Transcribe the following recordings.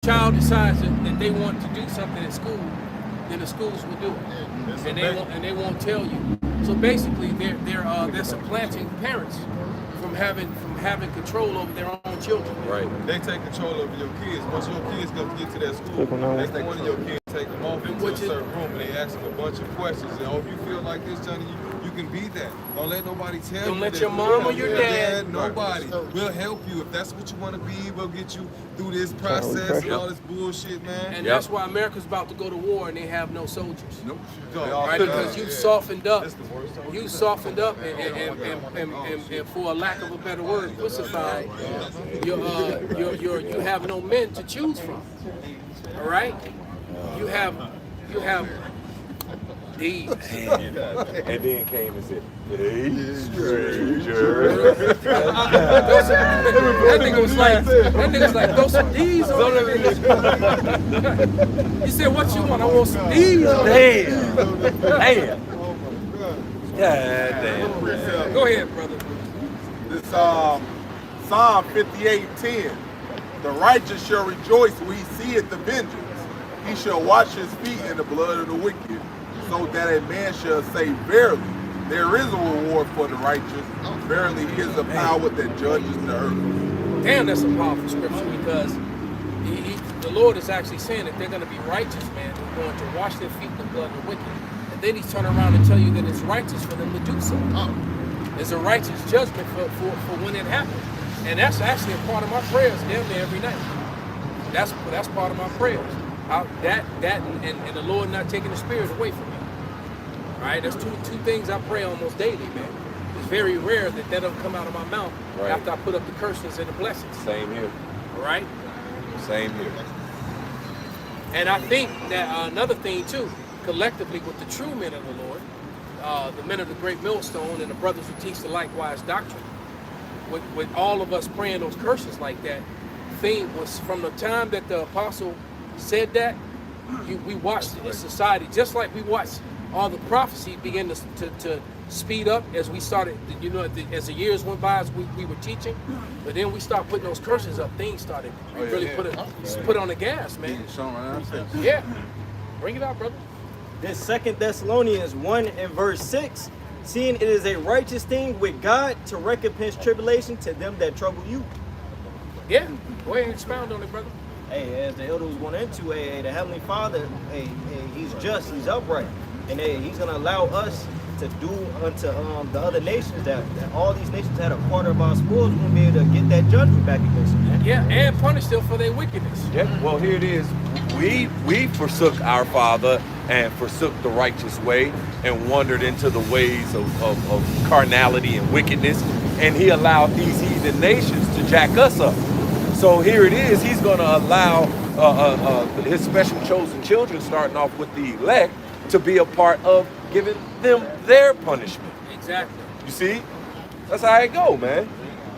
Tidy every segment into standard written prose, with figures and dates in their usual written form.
child decides that they want to do something at school, then the schools will do it, and they won't tell you. So basically, they're supplanting parents from having control over their own children. Right. They take control over your kids. Once your kids go get to that school, next thing one of your kids take them off into a certain room and they ask them a bunch of questions. And if you feel like this, Johnny, you can be that. Don't let nobody tell you. Don't let your mom or your dad. Nobody. We'll help you. If that's what you want to be, we'll get you through this process and all this bullshit, man. And that's why America's about to go to war and they have no soldiers. Nope. Right? Because you softened up. You softened up and for a lack of a better word, pussified. You have no men to choose from. All right? You have these. And then came and said, "Hey, stranger." That nigga was like, throw some D's on it. He said, what you want? I want some D's on it. Damn. God damn. Go ahead, brother. This Psalm 58:10. The righteous shall rejoice when he seeth the vengeance. He shall wash his feet in the blood of the wicked, so that a man shall say, verily, there is a reward for the righteous. Verily, he is a power that judges the earth. Damn, that's a powerful scripture because the Lord is actually saying that they're going to be righteous, man. They're going to wash their feet in the blood of the wicked. And then he's turning around and tell you that it's righteous for them to do so. It's a righteous judgment for when it happens. And that's actually a part of my prayers damn near every night. That's part of my prayers. And the Lord not taking the spirit away from me. All right, that's two things I pray almost daily, man. It's very rare that don't come out of my mouth after I put up the curses and the blessings. Same here. All right? Same here. And I think that another thing too, collectively with the true men of the Lord, the men of the great millstone and the brothers who teach the likewise doctrine, with all of us praying those curses like that, thing was from the time that the apostle said that, we watched in society, just like we watched all the prophecy begin to speed up as we started, as the years went by, as we were teaching. But then we started putting those curses up, things started put on the gas, man. Yeah. Bring it out, brother. This 2 Thessalonians 1 and verse 6, seeing it is a righteous thing with God to recompense tribulation to them that trouble you. Yeah, go ahead and expound on it, brother. Hey, as the elder was going into, the Heavenly Father, he's just, he's upright. And he's going to allow us to do unto the other nations that all these nations had a part of our spoils, we're going to be able to get that judgment back against them, man. Yeah, and punish them for their wickedness. Yeah, well, here it is. We forsook our Father and forsook the righteous way and wandered into the ways of carnality and wickedness. And he allowed these heathen nations to jack us up. So here it is. He's going to allow his special chosen children, starting off with the elect, to be a part of giving them their punishment. Exactly. You see? That's how it go, man.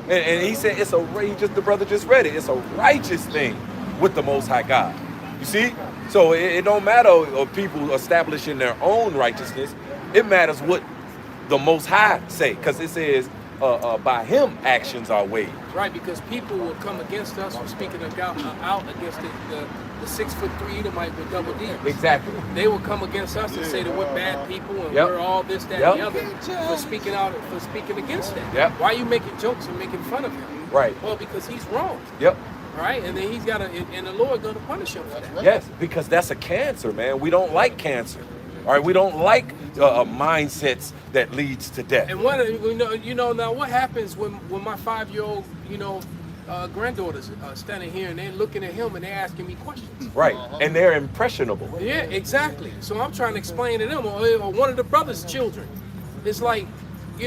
And he said the brother just read it. It's a righteous thing with the Most High God. You see? So it don't matter of people establishing their own righteousness. It matters what the Most High say, because it says by him actions are weighed. Right, because people will come against us for speaking out against the 6'3" Edomite with double D. Exactly. They will come against us and say that we're bad people and we're all this, that, and the other for speaking against that. Yep. Why are you making jokes and making fun of him? Right. Well, because he's wrong. Yep. Right, and then he's got and the Lord going to punish him for that. Yes, because that's a cancer, man. We don't like cancer. All right, we don't like mindsets that leads to death. And now what happens when my 5-year-old granddaughters standing here and they're looking at him and they're asking me questions? Right, and they're impressionable. Yeah, exactly. So I'm trying to explain to them, or one of the brother's children. It's like, I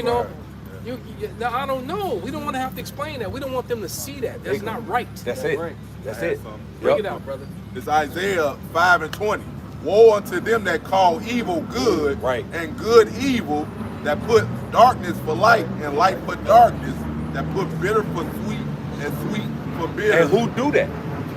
don't know. We don't want to have to explain that. We don't want them to see that. That's not right. That's it. That's it. Bring it out, brother. It's Isaiah 5:20. Woe unto them that call evil good, and good evil, that put darkness for light and light for darkness, that put bitter for sweet and sweet for bitter. And who do that?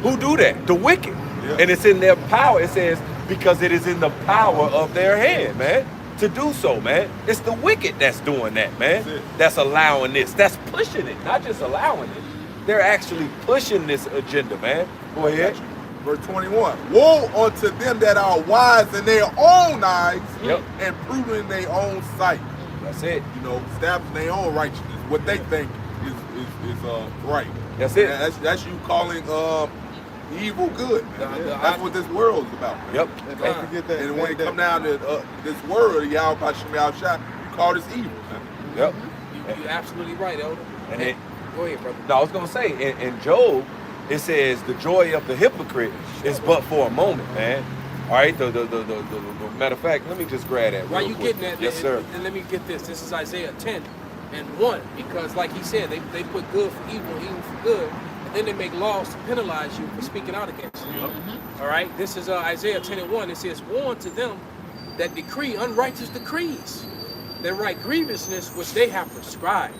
Who do that? The wicked. Yeah. And it's in their power. It says, because it is in the power of their hand, man, to do so, man. It's the wicked that's doing that, man. That's allowing this. That's pushing it, not just allowing it. They're actually pushing this agenda, man. Go ahead. Verse 21. Woe unto them that are wise in their own eyes Yep. and prudent in their own sight. That's it. You know, establishing their own righteousness, what they think is right. That's it. And that's you calling evil good. That's what this world is about. Yep. And don't forget that. And when it come down to this world, Yahweh Hashem Yahushua, you call this evil. Man. Yep. You're absolutely right, Elder. And it, Go ahead, brother. no, I was gonna say in Job, it says the joy of the hypocrite is but for a moment, man. All right. The matter of fact, let me just grab that. While real you quick. getting that, Yes, sir. and let me get this. This is Isaiah 10:1, because like he said, they put good for evil, evil for good, and then they make laws to penalize you for speaking out against it. All right. This is Isaiah 10:1. It says, "Woe unto them that decree unrighteous decrees, that write grievousness which they have prescribed."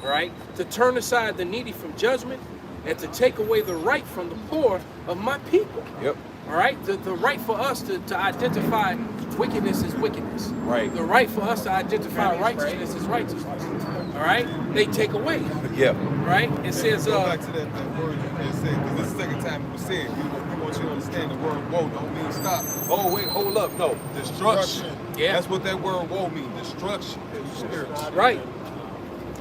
All right. To turn aside the needy from judgment, and to take away the right from the poor of my people. Yep. All right, the right for us to identify wickedness is wickedness. Right. The right for us to identify righteousness is righteousness. All right, they take away. Yep. Right. It says, Go back to that word you just said, because this is the second time it was said. We want you to understand the word woe don't mean stop. Oh, wait, hold up. No, destruction. Yeah. That's what that word woe means, destruction. Spiritual. right.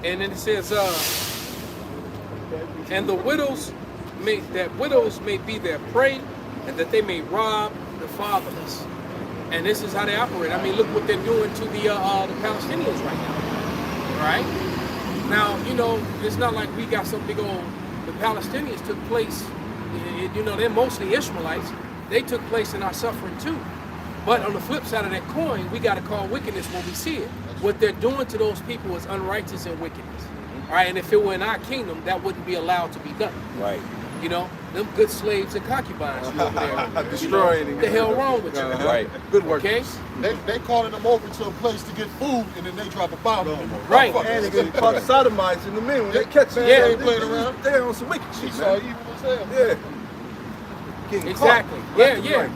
And then it says, and the widows may be their prey, and that they may rob the fatherless. And this is how they operate. I mean, look what they're doing to the Palestinians right now. All right. Now, you know, it's not like we got some big old. The Palestinians took place. You know, they're mostly Ishmaelites. They took place in our suffering too. But on the flip side of that coin, we got to call wickedness when we see it. What they're doing to those people is unrighteous and wickedness. All right, and if it were in our kingdom, that wouldn't be allowed to be done. Right. You know, them good slaves and concubines you over there. Destroying What the hell wrong with you? Right. Good work. Okay? They calling them over to a place to get food, and then they drop a bomb on them. Right. And they get caught sodomites in the middle. When they catch them, Yeah. they ain't playing around. They on some wicked shit, Esau man. evil as hell. Yeah. Getting Exactly. caught. Yeah, Left and yeah. right.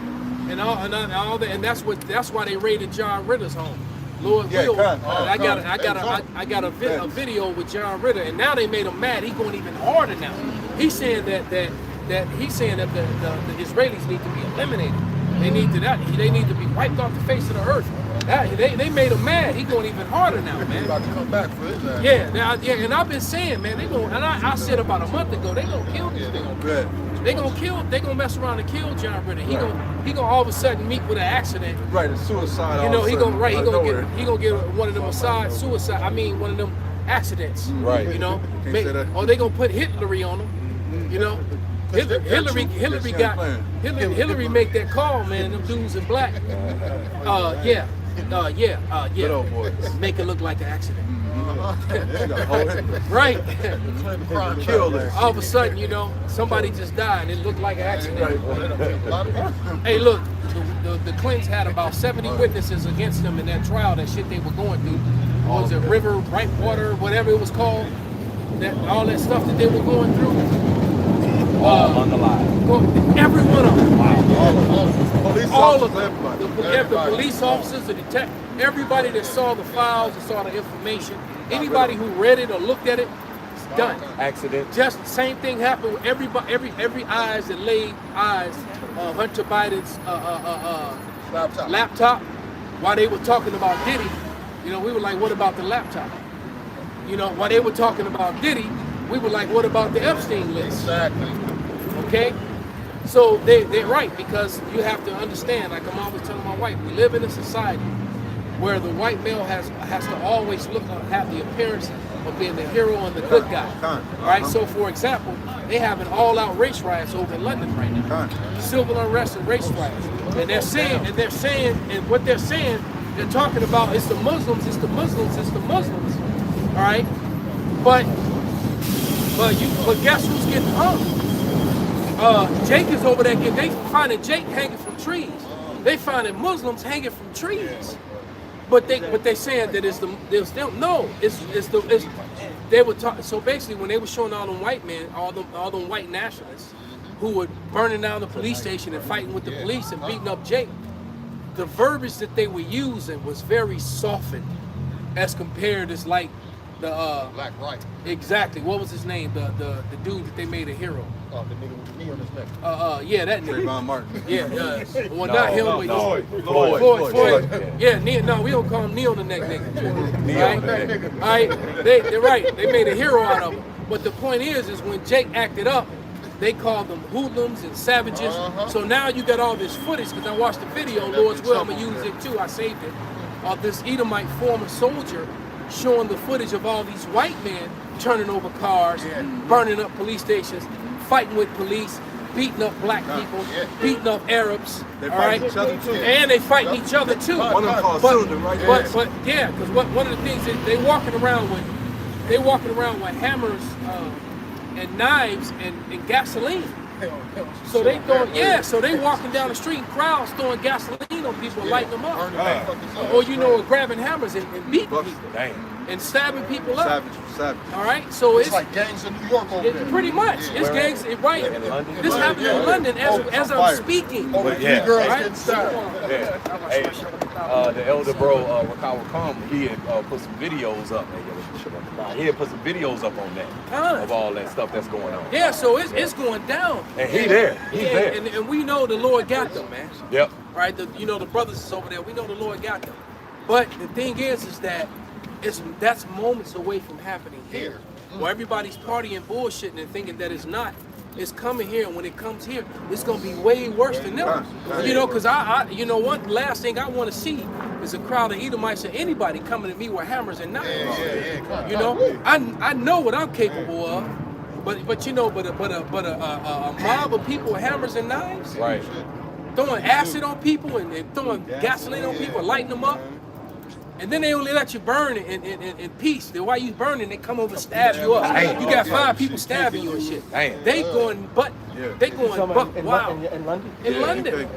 And all that, and that's why they raided John Ritter's home. Lord Yeah, will. God. I got a video with John Ritter, and now they made him mad. He going even harder now. He's saying that the Israelis need to be eliminated. They need to be wiped off the face of the earth. They made him mad. He going even harder now, They man. about to come back for his ass. Yeah, and I've been saying, man, they going. And I said about a month ago, they gonna kill this dude. They gonna mess around and kill John Ritter. He gonna all of a sudden meet with an accident. Right, a suicide. You know, he gonna nowhere. get one of them one of them accidents. Right. You know, Can't say that. or they gonna put Hillary on him. You know, Hillary make that call, man. Them dudes in black. Yeah. Good old boys. Make it look like an accident. Mm-hmm. Right. Killers. All of a sudden, you know, somebody just died. It looked like an accident. Hey, look, the Clintons had about 70 witnesses against them in that trial, that shit they were going through. Was it River, Bright Water, whatever it was called? All that stuff that they were going through. On the line. Every one of them. All of them. The police officers, the detectives, everybody that saw the files and saw the information, anybody who read it or looked at it, it's done. Accident. Just the same thing happened with everybody, every eyes that laid eyes on Hunter Biden's laptop while they were talking about Diddy. You know, we were like, what about the laptop? You know, while they were talking about Diddy, we were like, what about the Epstein list? Exactly. Okay? So they're right, because you have to understand, like I'm always telling my wife, we live in a society where the white male has to always have the appearance of being the hero and the good guy. All right, so for example, they have an all-out race riots over in London right now. Civil unrest and race riots. And they're saying, what they're saying, they're talking about it's the Muslims, it's the Muslims, it's the Muslims. All right? But guess who's getting hung? Jake is over there. They finding Jake hanging from trees. They finding Muslims hanging from trees. But they saying that they were talking. So basically, when they were showing all them white men, all them white nationalists who were burning down the police station and fighting with the police and beating up Jake, the verbiage that they were using was very softened as compared to like Black right. exactly. What was his name? The dude that they made a hero. The nigga with the knee on his neck. Yeah, that nigga. Trayvon Martin. Yeah, well, not him, but Floyd. Yeah, knee, no, we don't call him knee on the neck nigga. Knee Right? on the neck. All right, they're right. They made a hero out of him. But the point is when Jake acted up, they called them hoodlums and savages. So now you got all this footage, because I watched the video, Lord's will, I'm going to use it too, I saved it, of this Edomite former soldier showing the footage of all these white men turning over cars, burning up police stations, fighting with police, beating up black people, beating up Arabs. They all fight right? each other too. And they fighting each other too. One of them called Silver, right? But yeah, because one of the things that they walking around with hammers and knives and gasoline. So they walking down the street, crowds throwing gasoline on people, lighting them up. Or grabbing hammers and beating people. Damn. And stabbing people up. Savage. All right, so It's like gangs in New York over there. pretty much. It's gangs, right? In London? This happened in London as I'm speaking. Over Yeah. three girls Right? getting stabbed. Yeah. Hey, the elder bro, Rakawa Kam, he had put some videos up. He had put some videos up on that. Of all that stuff that's going on. Yeah, so it's going down. And he there. He's there. And we know the Lord got them, man. Yep. Right? The brothers is over there. We know the Lord got them. But the thing is that that's moments away from happening here. Where everybody's partying, bullshitting, and thinking that it's not. It's coming here, and when it comes here, it's gonna be way worse than them. Because one last thing I want to see is a crowd of Edomites or anybody coming at me with hammers and knives. I know what I'm capable of, but a mob of people with hammers and knives, Right. throwing acid on people and throwing gasoline on people, lighting them up. And then they only let you burn in peace. Then while you burning, they come over and stab you up. Damn. You got 5 people stabbing you and shit. Damn. They going buck wild. In London? In London.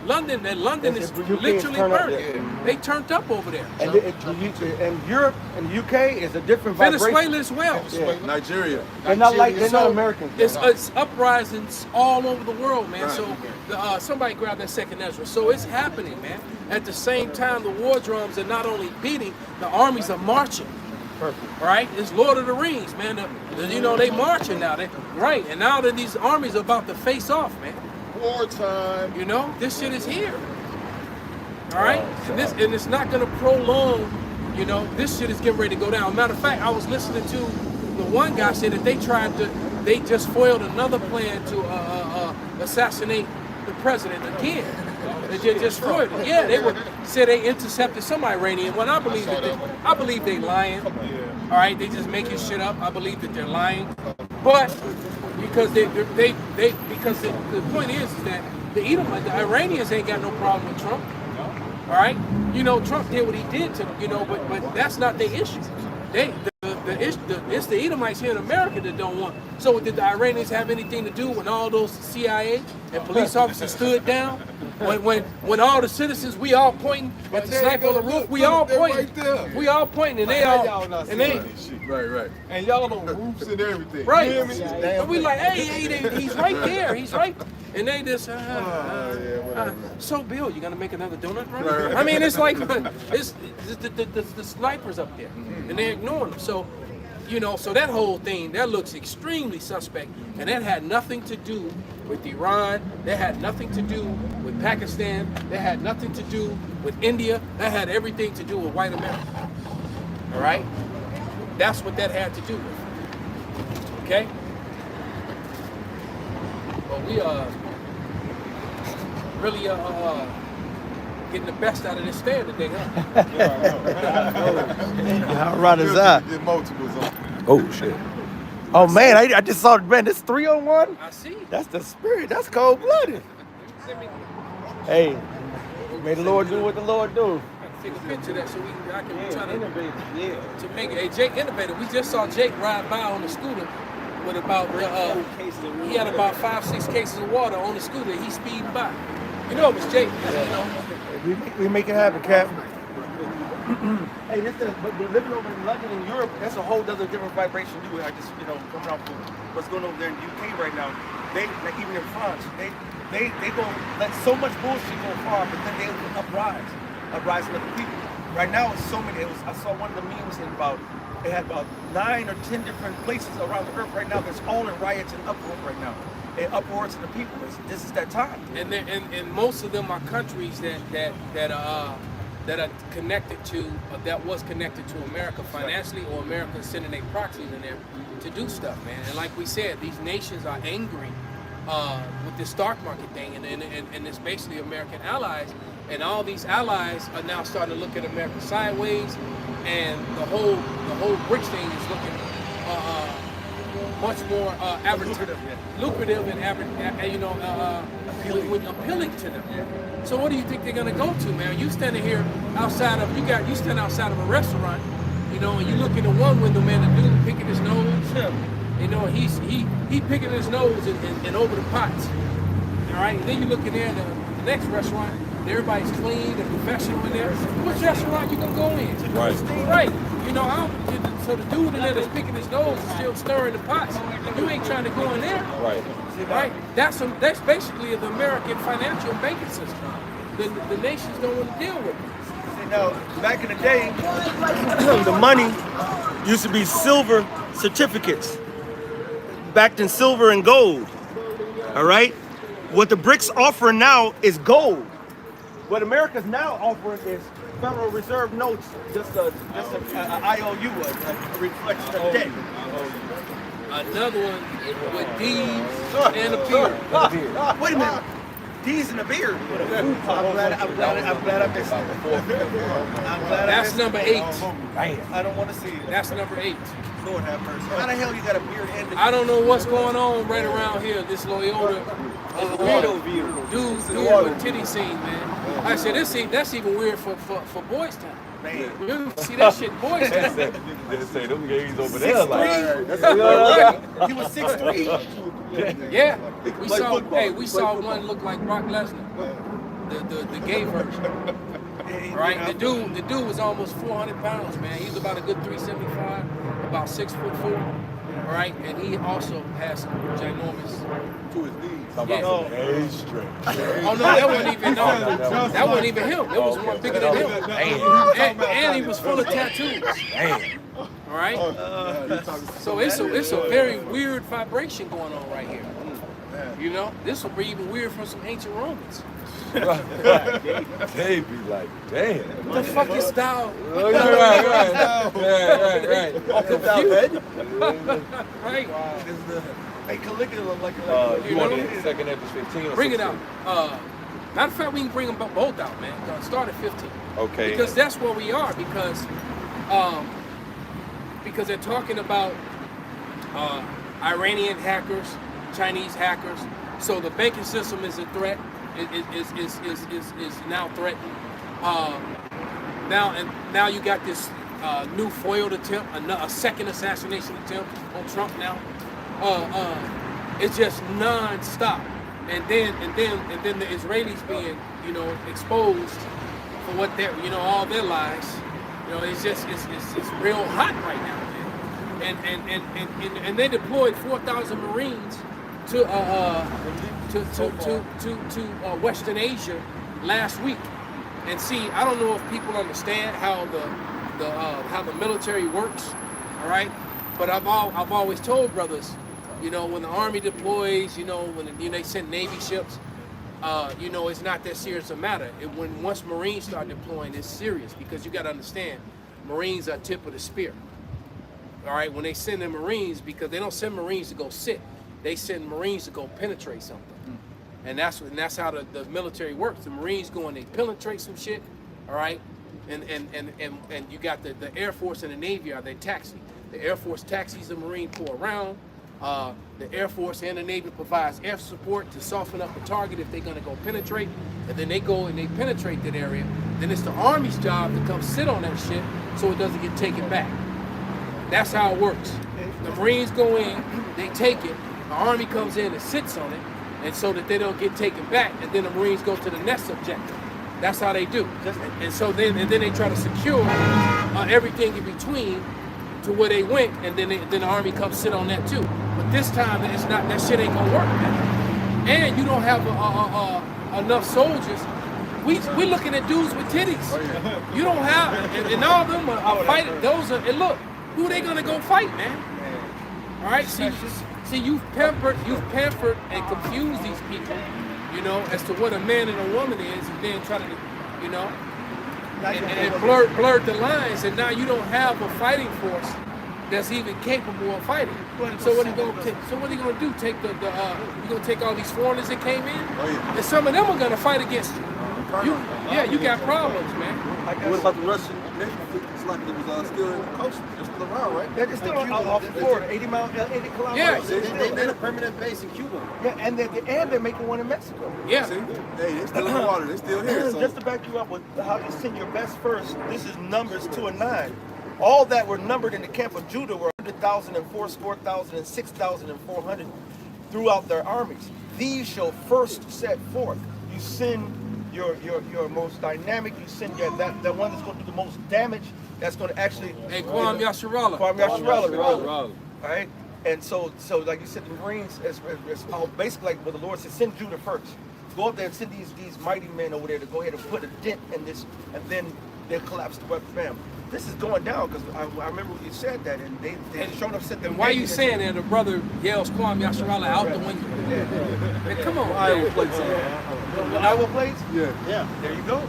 London is literally burning. They turned up over there. And Europe and the UK is a different vibration. Venezuela as well. Nigeria. They're not Americans. It's uprisings all over the world, man. So somebody grab that second Ezra. So it's happening, man. At the same time, the war drums are not only beating, the armies are marching. Perfect. Right? It's Lord of the Rings, man. They marching now. And now that these armies are about to face off, man. Wartime. This shit is here. All right? And it's not going to prolong, this shit is getting ready to go down. Matter of fact, I was listening to the one guy say that they just foiled another plan to assassinate the president again. They just foiled it. Yeah, they said they intercepted some Iranian one. I believe they lying. All right, they just making shit up. I believe that they're lying. But because the point is that the Iranians ain't got no problem with Trump. All right, Trump did what he did to them, but that's not their issue. It's the Edomites here in America that don't want. So did the Iranians have anything to do when all those CIA and police officers stood down? When all the citizens, we all pointing at the sniper on the roof, we all pointing, and they all Right. And y'all on roofs and everything. right. You hear me? And we like, hey, he's right there, he's right. And they just, so Bill, you gonna make another donut run? Right. I mean, it's like, it's the snipers up there, and they're ignoring them. So, so that whole thing, that looks extremely suspect, and that had nothing to do with Iran, that had nothing to do with Pakistan, that had nothing to do with India, that had everything to do with white America. All right? That's what that had to do with. Okay? But we really getting the best out of this stand today, huh? How right is that? Get multiples on. Oh shit. Oh man, I just saw, man, this 3-on-1. I see. That's the spirit. That's cold blooded. Hey, may the Lord do what the Lord do. Take a picture of that so I can try Innovative. to make it. Hey, Jake innovated. We just saw Jake ride by on the scooter with about he had about 5-6 cases of water on the scooter. He's speeding by. It was Jake. We make it happen, Cap. Hey, but living over in London and Europe, that's a whole other different vibration too. I just, coming off of what's going on over there in the UK right now. They, like even in France, they gonna let so much bullshit go far, but then they uprise with other people. Right now, it's so many. I saw one of the memes about They had about 9 or 10 different places around the earth right now that's all in riots and uproar right now. And uproar to the people. This is that time. And most of them are countries that are connected to that was connected to America financially, or America sending their proxies in there to do stuff, man. And like we said, these nations are angry with this stock market thing, and it's basically American allies, and all these allies are now starting to look at America sideways, and the whole BRICS thing is looking much more lucrative and appealing to them. So what do you think they're gonna go to, man? You standing here outside of you stand outside of a restaurant, you know, and you look in the one window, man, the dude picking his nose. You know, he picking his nose and over the pots. All right, and then you look in there at the next restaurant, and everybody's clean and professional in there. Which restaurant you gonna go in? Right. You know, so the dude in there that's picking his nose is still stirring the pots. You ain't trying to go in there. Right. That's basically the American financial and banking system. The nations don't want to deal with it. Now, back in the day, the money used to be silver certificates, backed in silver and gold. All right. What the BRICS offering now is gold. What America's now offering is Federal Reserve notes, just a IOU, a reflection of debt. Another one with D's and a beard. Wait a minute. D's and a beard. I'm glad I missed it. That's number 8. I don't want to see it. That's number 8. Lord have mercy. How the hell you got a beard and a I don't know what's going on right around here. This Loyola dude with titty scene, man. I said that's even weird for Boys Town. Man. You see that shit, Boys Town. They say them gays over there like. He was 6'3". Yeah, we saw one look like Brock Lesnar, the gay version. Right, the dude was almost 400 pounds, man. He's about a good 375, about 6'4". Right, and he also has some ginormous to his knees. Yeah. Oh no, that wasn't even that wasn't even him. It was one bigger than him. And he was full of tattoos. All right. So it's a very weird vibration going on right here. You know, this will be even weird from some ancient Romans. They be like, damn. What the fuck is thou? Right. Hey, Caligula like you want it second episode 15 or bring 16? it out. Matter of fact, we can bring them both out, man. Start at 15. Okay. Because that's where we are. Because they're talking about Iranian hackers, Chinese hackers. So the banking system is a threat. Is now threatened. Now you got this new foiled attempt, a second assassination attempt on Trump now. It's just non-stop, and then the Israelis being, you know, exposed for what they're, you know, all their lies. You know, it's real hot right now, man. And they deployed 4,000 Marines to Western Asia last week. And see, I don't know if people understand how the military works, all right? But I've always told brothers, you know, when the Army deploys, you know, when they send Navy ships, you know, it's not that serious a matter. Once Marines start deploying, it's serious, because you got to understand, Marines are tip of the spear. All right, when they send the Marines, because they don't send Marines to go sit, they send Marines to go penetrate something. And that's how the military works. The Marines go and they penetrate some shit, all right? And you got the Air Force and the Navy are they taxi. The Air Force taxis the Marine Corps around. The Air Force and the Navy provides air support to soften up a target if they're gonna go penetrate. And then they go and they penetrate that area. Then it's the Army's job to come sit on that shit so it doesn't get taken back. That's how it works. The Marines go in, they take it, the Army comes in and sits on it, and so that they don't get taken back, and then the Marines go to the next objective. That's how they do. And so then they try to secure everything in between to where they went, and then the Army comes sit on that too. But this time, it's not, that shit ain't gonna work, man. And you don't have enough soldiers. We looking at dudes with titties. You don't have, and all of them are fighting. Those are, and look, who they gonna go fight, man? All right, see, you've pampered and confused these people, you know, as to what a man and a woman is, and then try to, you know, and blurred the lines, and now you don't have a fighting force that's even capable of fighting. So what are you gonna take? So what are you gonna do? Take you gonna take all these foreigners that came in, and some of them are gonna fight against you. You got problems, man. What about the Russian Navy? It's like it was still in the coast. They're still around, right? They're still off Florida, 80 kilometers. Yeah. They had a permanent base in Cuba. Yeah, and they're making one in Mexico. Yeah. See? Hey, they're still in the water. They're still here. So. Just to back you up with how you send your best first, this is Numbers 2 and 9. All that were numbered in the camp of Judah were 100,000 and 4,000 and 6,400 throughout their armies. These shall first set forth. You send your most dynamic, you send that one that's going to do the most damage, that's going to actually... Hey, Kwame Yasharala. Kwame Yasharala. All right? And so like you said, the Marines, it's basically like what the Lord said, send Judah first. Go up there and send these mighty men over there to go ahead and put a dent in this, and then they'll collapse the weapon. Bam. This is going down, because I remember when you said that, and they showed up, said and why you saying that? The brother yells Kwame Yasharala out the window. Man, come on, Iowa plates. Iowa plates? Yeah. There you go.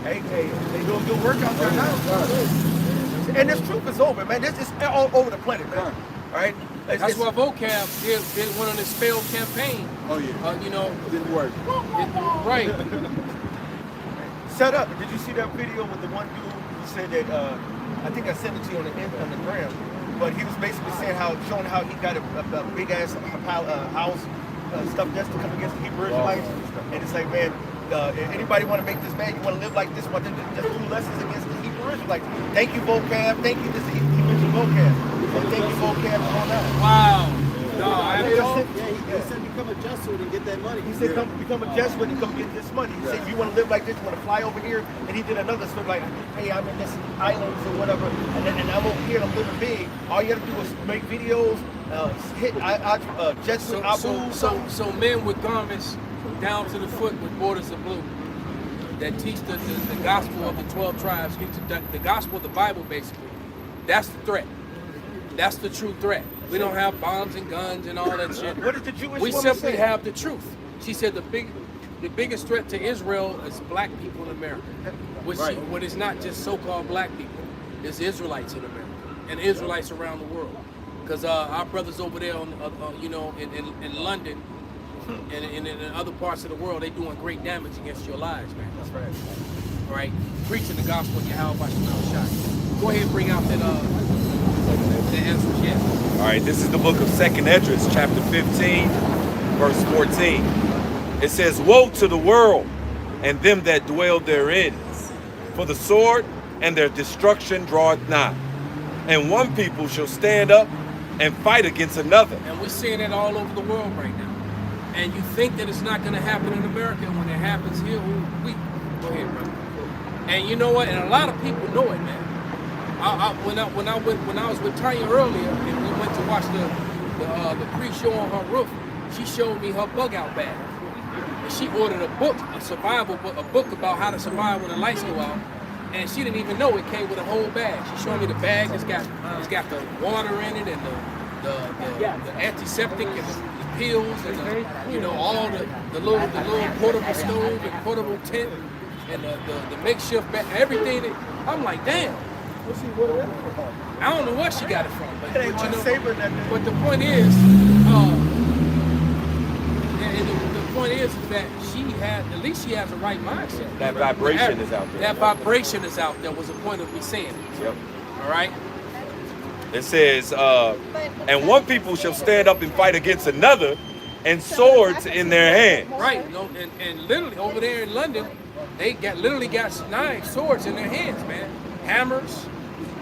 Hey, they doing good work out there now. And this truth is over, man. This is all over the planet, man. All right? That's why Vocab did one on his failed campaign. Oh, yeah. You know, Didn't work. right. Set up. Did you see that video with the one dude who said that, I think I sent it to you on the gram, but he was basically saying showing how he got a big ass house, stuff just to come against the Hebrew Israelites. And it's like, man, anybody want to make this man, you want to live like this, want to just do lessons against the Hebrew Israelites. Thank you, Vocab. Thank you. He mentioned Vocab. So thank you, Vocab, for all that. Wow. No, He said become a Jesuit and get that money. He said become a Jesuit and come get this money. He said you want to live like this, you want to fly over here. And he did another story like, hey, I'm in this islands or whatever, and I'm over here and I'm living big. All you have to do is make videos, hit Jesuit Abu. So men with garments down to the foot with borders of blue that teach the gospel of the 12 tribes, the gospel of the Bible basically. That's the threat. That's the true threat. We don't have bombs and guns and all that shit. What did the Jewish We woman simply say? have the truth. She said the biggest threat to Israel is black people in America. What is not just so-called black people, it's Israelites in America and Israelites around the world. Because our brothers over there, in London and in other parts of the world, they doing great damage against your lives, man. That's right. All right, preaching the gospel of Yahweh Shai. Go ahead and bring out that the answers, yeah. All right, this is the book of 2nd Esdras, chapter 15, verse 14. It says, woe to the world and them that dwell therein, for the sword and their destruction draweth nigh. And one people shall stand up and fight against another. And we're seeing it all over the world right now. And you think that it's not going to happen in America, and when it happens here, we go ahead, brother. And you know what? And a lot of people know it, man. When I was with Tanya earlier, and we went to watch the pre-show on her roof, she showed me her bug out bag. And she ordered a book, a book about how to survive when the lights go out. And she didn't even know it came with a whole bag. She showed me the bag. It's got the water in it and the antiseptic and the pills and all the little portable stove and portable tent and the makeshift bag, everything. I'm like, damn. I don't know where she got it from, but the point is, the point is that at least she has the right mindset. That vibration is out there. That vibration is out there was the point of me saying it. Yep. All right. It says, and one people shall stand up and fight against another, and swords in their hand. Right. And literally over there in London, they literally got swords in their hands, man. Hammers.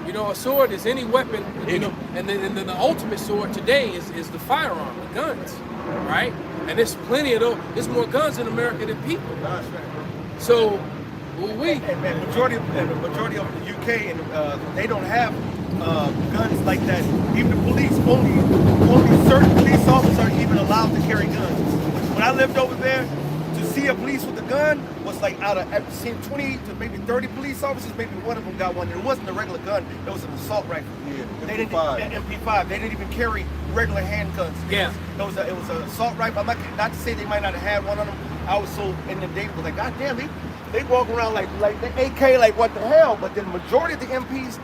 A sword is any weapon, and then the ultimate sword today is the firearm, the guns, right? And there's plenty of those. There's more guns in America than people. So, and majority of the UK, and they don't have guns like that. Even the police, only certain police officers are even allowed to carry guns. When I lived over there, to see a police with a gun was like out of, I've seen 20 to maybe 30 police officers, maybe one of them got one. It wasn't a regular gun, it was an assault rifle. Yeah, They didn't, MP5. MP5. They didn't even carry regular handguns. Yeah. It was an assault rifle. I'm not to say they might not have had one of them. I was so in the day, was like, God damn, they walk around like the AK, like what the hell? But the majority of the MPs,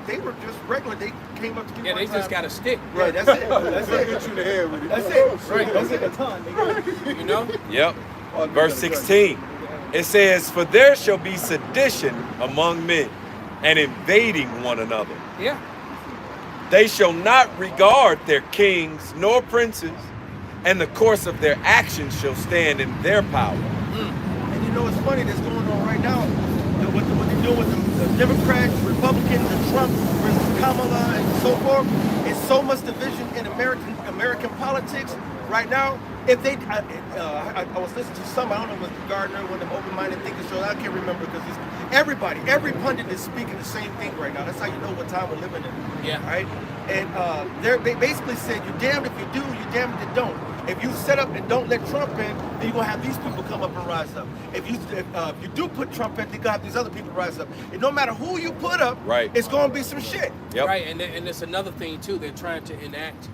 they were just regular. They came up to me. Yeah, they just got a stick. Right, that's it. That's They'll it. hit you in the head with it. That's it. Right. That's it. A ton. You know? Yep. Verse 16. It says, "For there shall be sedition among men, and invading one another. Yeah. They shall not regard their kings nor princes, and the course of their actions shall stand in their power." And you know what's funny that's going on right now? What they're doing with the Democrats, Republicans, and Trump versus Kamala and so forth. It's so much division in American politics right now. If they, I was listening to some, I don't know, was Gardner, one of them open-minded thinkers shows. I can't remember because every pundit is speaking the same thing right now. That's how you know what time we're living in. Yeah. Right. And they basically said, "You're damned if you do, you're damned if you don't." If you set up and don't let Trump in, then you're gonna have these people come up and rise up. If you do put Trump in, you're gonna have these other people rise up. And no matter who you put up, Right. it's gonna be some shit. Yep. Right, and it's another thing too. They're trying to enact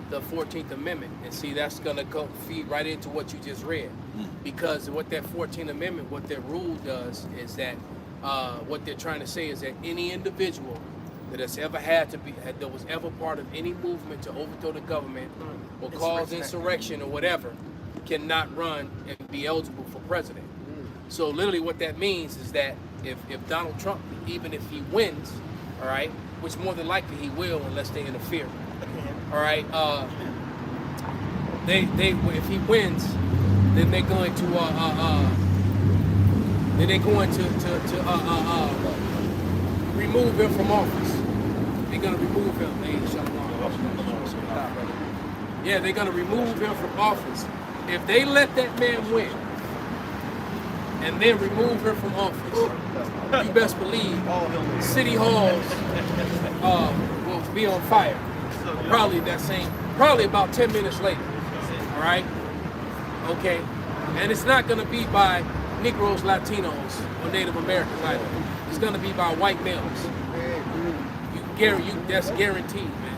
the 14th Amendment, and see that's gonna go feed right into what you just read, because what that 14th Amendment, what that rule does is that what they're trying to say is that any individual that has ever that was ever part of any movement to overthrow the government or cause insurrection or whatever cannot run and be eligible for president. So literally what that means is that if Donald Trump, even if he wins, all right, which more than likely he will unless they interfere, all right, if he wins, then they're going to remove him from office. They're gonna remove him. Yeah, they're gonna remove him from office. If they let that man win and then remove him from office, you best believe city halls will be on fire. Probably about 10 minutes later. All right? Okay? And it's not gonna be by Negroes, Latinos, or Native Americans either. It's gonna be by white males. That's guaranteed, man.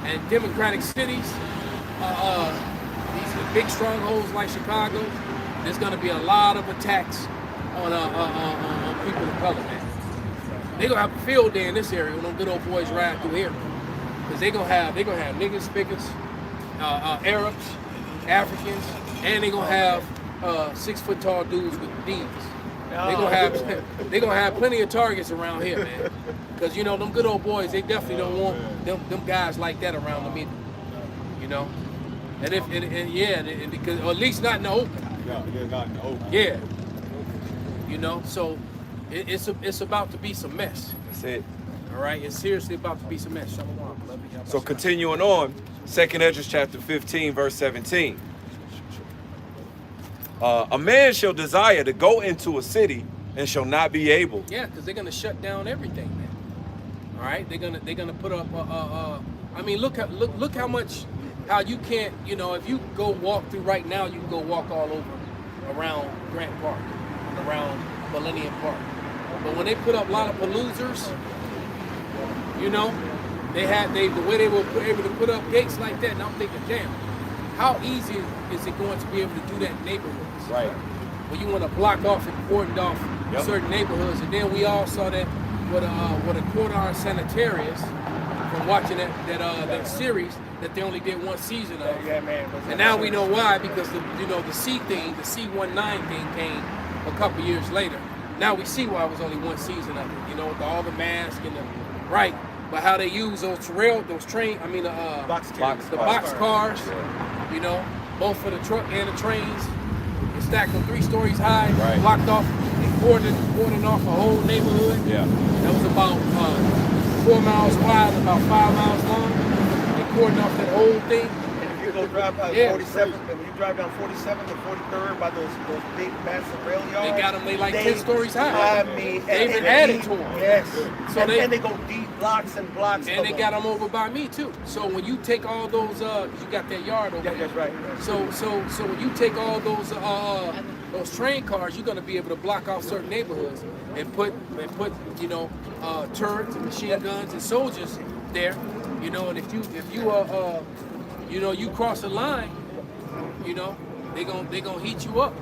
And democratic cities, these big strongholds like Chicago, there's gonna be a lot of attacks on people of color, man. They're gonna have a field day in this area when them good old boys ride through here. Because they're gonna have niggas, spigots, Arabs, Africans, and they're gonna have 6 foot tall dudes with D's. They're gonna have plenty of targets around here, man. Because you know them good old boys, they definitely don't want them guys like that around them either. You know, and because or at least not in the open. Yeah, not in the open. Yeah. You know, so it's about to be some mess. That's it. All right, it's seriously about to be some mess. Shalom. Love you. So continuing on, 2nd Ezra chapter 15, verse 17. A man shall desire to go into a city and shall not be able. Yeah, because they're gonna shut down everything, man. All right, they're gonna put up. I mean, look how you can't. You know, if you go walk through right now, you can go walk all over around Grant Park, around Millennium Park. But when they put up a lot of paloozers, you know, the way they were able to put up gates like that, and I'm thinking, damn, how easy is it going to be able to do that in neighborhoods? Right. When you want to block off and cordon off certain neighborhoods, and then we all saw that with a Cordon Sanitarius from watching that series that they only did one season of. Yeah, man. And now we know why, because the C19 thing came a couple years later. Now we see why it was only one season of it. You know, with all the masks and but how they use those box cars. You know, both for the truck and the trains. They stacked them 3 stories high, blocked off, and cordoned off a whole neighborhood. Yeah. That was about 4 miles wide, about 5 miles long. They cordoned off that whole thing. And if you go drive by 47, and when you drive down 47 to 43rd by those big massive rail yards, They got them, they like 10 stories high. I mean, they even added to them. Yes. So and they go deep blocks and blocks. And they got them over by me too. So when you take all those, you got that yard over there. That's right. So when you take all those, those train cars, you're going to be able to block off certain neighborhoods and put you know, turrets and machine guns and soldiers there, you know. And if you you know, you cross the line, you know, they gonna heat you up.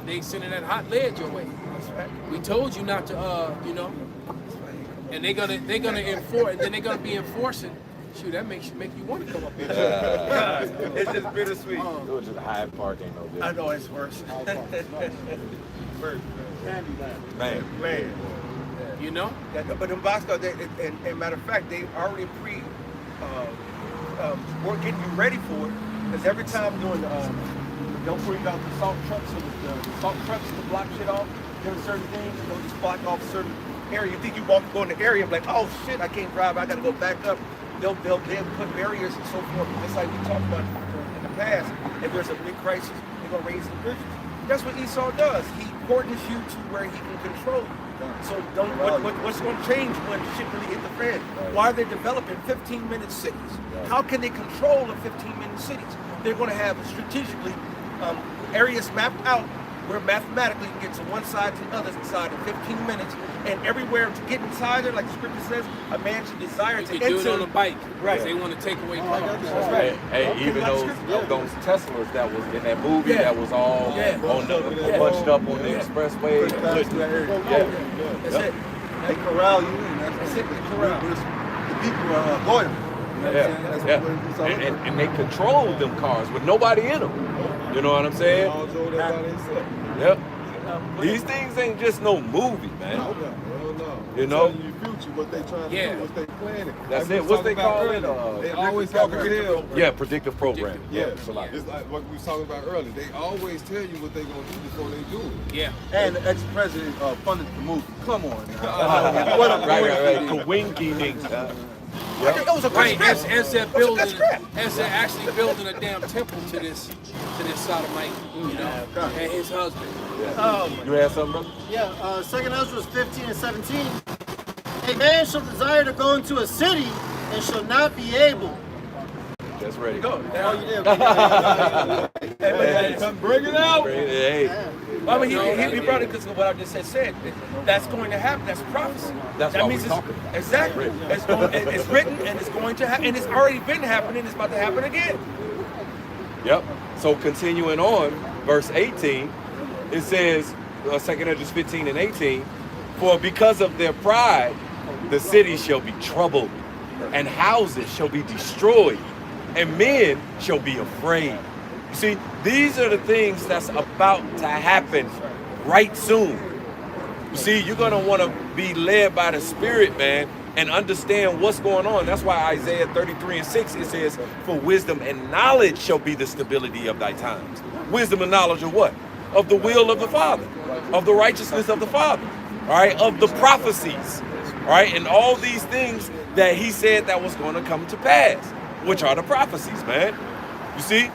They sending that hot lead your way. We told you not to, you know. And they're gonna enforce, and then they're gonna be enforcing. Shoot, that make you want to come up here. It's just bittersweet. It was just Hyde Park, ain't no different. I know it's worse. Man. You know. But in Bosco, and matter of fact, they already we're getting you ready for it. Because every time doing they'll bring out the salt trucks or the salt trucks to block shit off. There's certain things, they'll just block off certain area. You think you go in the area, like, oh shit, I can't drive, I gotta go back up. They'll put barriers and so forth, just like we talked about in the past. If there's a big crisis, they're gonna raise the bridges. That's what Esau does. He coordinates you to where he can control you. So what's going to change when shit really hit the fan? Why are they developing 15-minute cities? How can they control the 15-minute cities? They're going to have strategically areas mapped out where mathematically you can get to one side to the other side in 15 minutes, and everywhere to get inside there, like the scripture says, a man should desire You to can enter. do it on a bike. Right. They want to take away cars. That's right. Hey, even those Teslas that was in that movie Yeah. that was all on bunched up on the expressway. That's it. They corral you in. That's it. They corral. The people are loyal. And they controlled them cars with nobody in them. You know what I'm saying? All drove that by themselves. Yep. These things ain't just no movie, man. Hell no. You know? Telling you future, what they trying to do, what they planning. That's Like it. we What's they talking about call it? earlier, they always have to tell. Yeah, predictive programming. Yeah, so like, it's like what we was talking about earlier. They always tell you what they gonna do before they do it. Yeah. And the ex-president funded the movie. Come on now. right. Kawinki things. It was a Right, good and script. said It was a building, good script. and said actually building a damn temple to this sodomite, you know, and his husband. You had something, brother? Yeah, 2 Ezra 15 and 17. A man shall desire to go into a city and shall not be able. That's ready. Go. Come bring it out. Hey, I mean, he brought it because of what I just said. That's going to happen. That's prophecy. That's that why means we're talking about it. Exactly. It's written and it's going to happen. And it's already been happening. It's about to happen again. Yep. So continuing on, verse 18, it says, 2 Ezra 15 and 18, for because of their pride, the city shall be troubled, and houses shall be destroyed, and men shall be afraid. You see, these are the things that's about to happen right soon. You see, you're going to want to be led by the Spirit, man, and understand what's going on. That's why Isaiah 33 and 6, it says, for wisdom and knowledge shall be the stability of thy times. Wisdom and knowledge of what? Of the will of the Father, of the righteousness of the Father, all right, of the prophecies, all right, and all these things that he said that was going to come to pass, which are the prophecies, man. You see,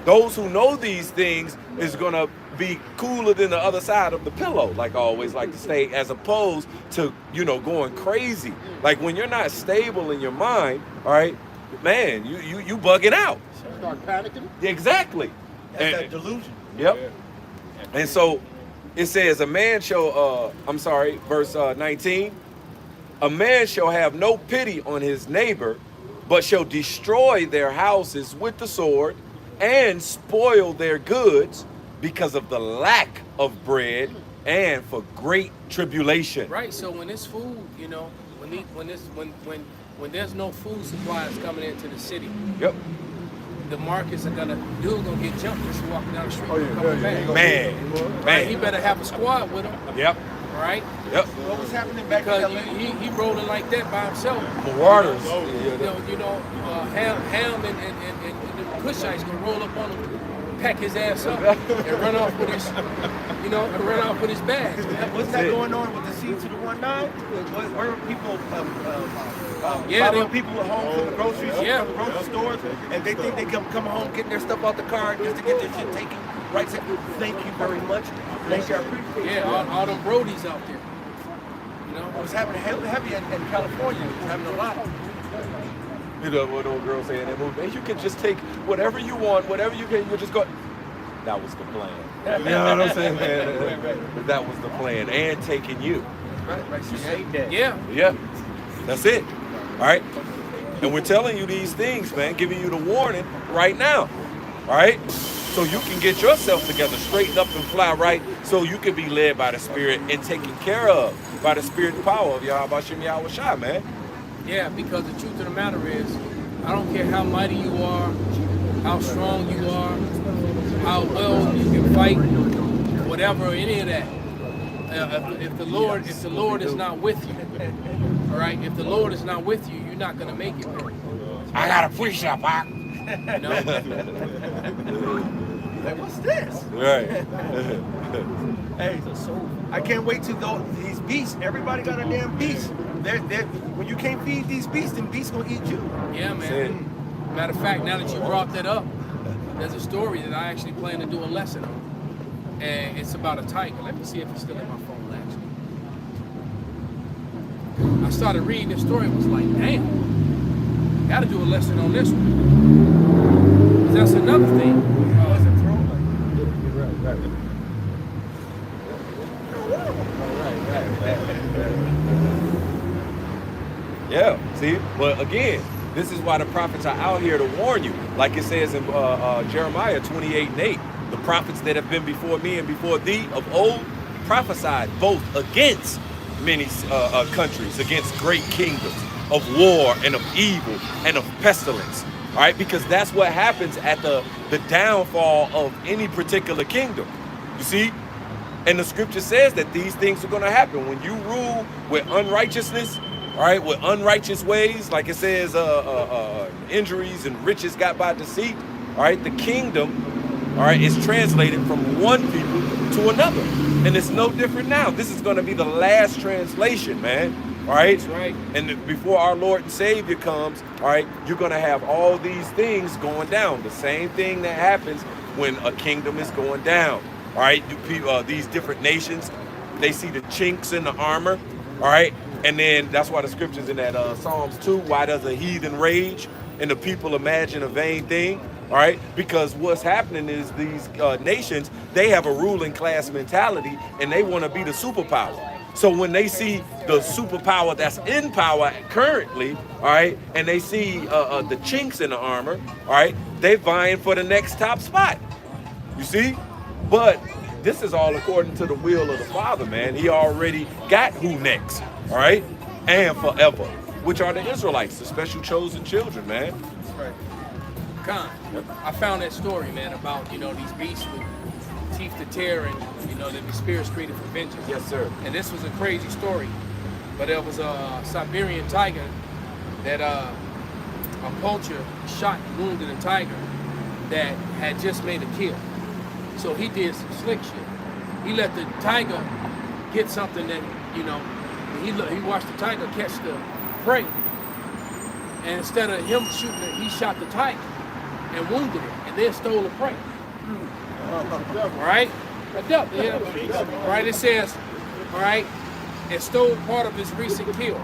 those who know these things is going to be cooler than the other side of the pillow, like I always like to say, as opposed to, you know, going crazy. Like when you're not stable in your mind, all right, man, you bugging out. Start panicking. Exactly. That's that delusion. Yep. And so it says, a man shall, verse 19, a man shall have no pity on his neighbor, but shall destroy their houses with the sword and spoil their goods because of the lack of bread and for great tribulation. Right. So when this food, you know, when there's no food supplies coming into the city, Yep. the markets are gonna get jumped just walking down the street. Coming back. Man. Right, he better have a squad with him. Yep. Right. Yep. What was happening back Because in LA? he rolling like that by himself. Marauders. Ham and the Cushites gonna roll up on him, pack his ass up, and run off with his, bags. What's that going on with the seed to the 1-9? Where were people? They- People at home from the groceries, Yeah. from the grocery stores, and they think they come home getting their stuff out the car just to get their shit taken. Right? Say, thank you very much. Thank you. I appreciate it. Yeah, all them Brodies out there. You know. It was happening heavy in California. It was happening a lot. You know what old girl saying in that movie? You can just take whatever you want, whatever you can just go. That was the plan. You know what I'm saying, man? But that was the plan, and taking you. Yeah. Yeah, that's it. All right, and we're telling you these things, man, giving you the warning right now. All right, so you can get yourself together, straighten up and fly right, so you can be led by the Spirit and taken care of by the Spirit and power of Yahweh Shem Yahweh Shai, man. Yeah, because the truth of the matter is, I don't care how mighty you are, how strong you are, how well you can fight, whatever, any of that. If the Lord is not with you, all right. If the Lord is not with you, you're not gonna make it, man. I got a push-up, huh? You know? Like, what's this? Right. Hey, I can't wait to go. These beasts, everybody got a damn beast. They're, when you can't feed these beasts, then beasts gonna eat you. Yeah, man. Matter of fact, now that you brought that up, there's a story that I actually plan to do a lesson on. And it's about a tiger. Let me see if it's still in my phone, actually. I started reading this story and was like, damn, gotta do a lesson on this one. 'Cause that's another thing. Yeah, see? But again, this is why the prophets are out here to warn you. Like it says in Jeremiah 28:8, the prophets that have been before me and before thee of old prophesied both against many countries, against great kingdoms, of war and of evil and of pestilence. All right, because that's what happens at the downfall of any particular kingdom. You see? And the scripture says that these things are going to happen when you rule with unrighteousness, all right, with unrighteous ways, like it says, injuries and riches got by deceit. All right, the kingdom, all right, is translated from one people to another, and it's no different now. This is going to be the last translation, man. All right, That's right. And before our Lord and Savior comes, all right, you're going to have all these things going down. The same thing that happens when a kingdom is going down. All right, these different nations, they see the chinks in the armor. All right, and then that's why the scriptures in that Psalms 2, why does a heathen rage and the people imagine a vain thing? All right, because what's happening is these nations, they have a ruling class mentality and they want to be the superpower. So when they see the superpower that's in power currently, all right, and they see the chinks in the armor, all right, they vying for the next top spot. You see? But this is all according to the will of the Father, man. He already got who next, all right, and forever, which are the Israelites, the special chosen children, man. Con, I found that story, man, about, you know, these beasts with teeth to tear and, you know, that the spirits created for vengeance. Yes, sir. And this was a crazy story, but there was a Siberian tiger that a poacher shot and wounded a tiger that had just made a kill. So he did some slick shit. He let the tiger get something that, you know, he watched the tiger catch the prey. And instead of him shooting it, he shot the tiger and wounded it, and then stole the prey. Right? A devil, yeah. Right? It says, all right, and stole part of his recent kill.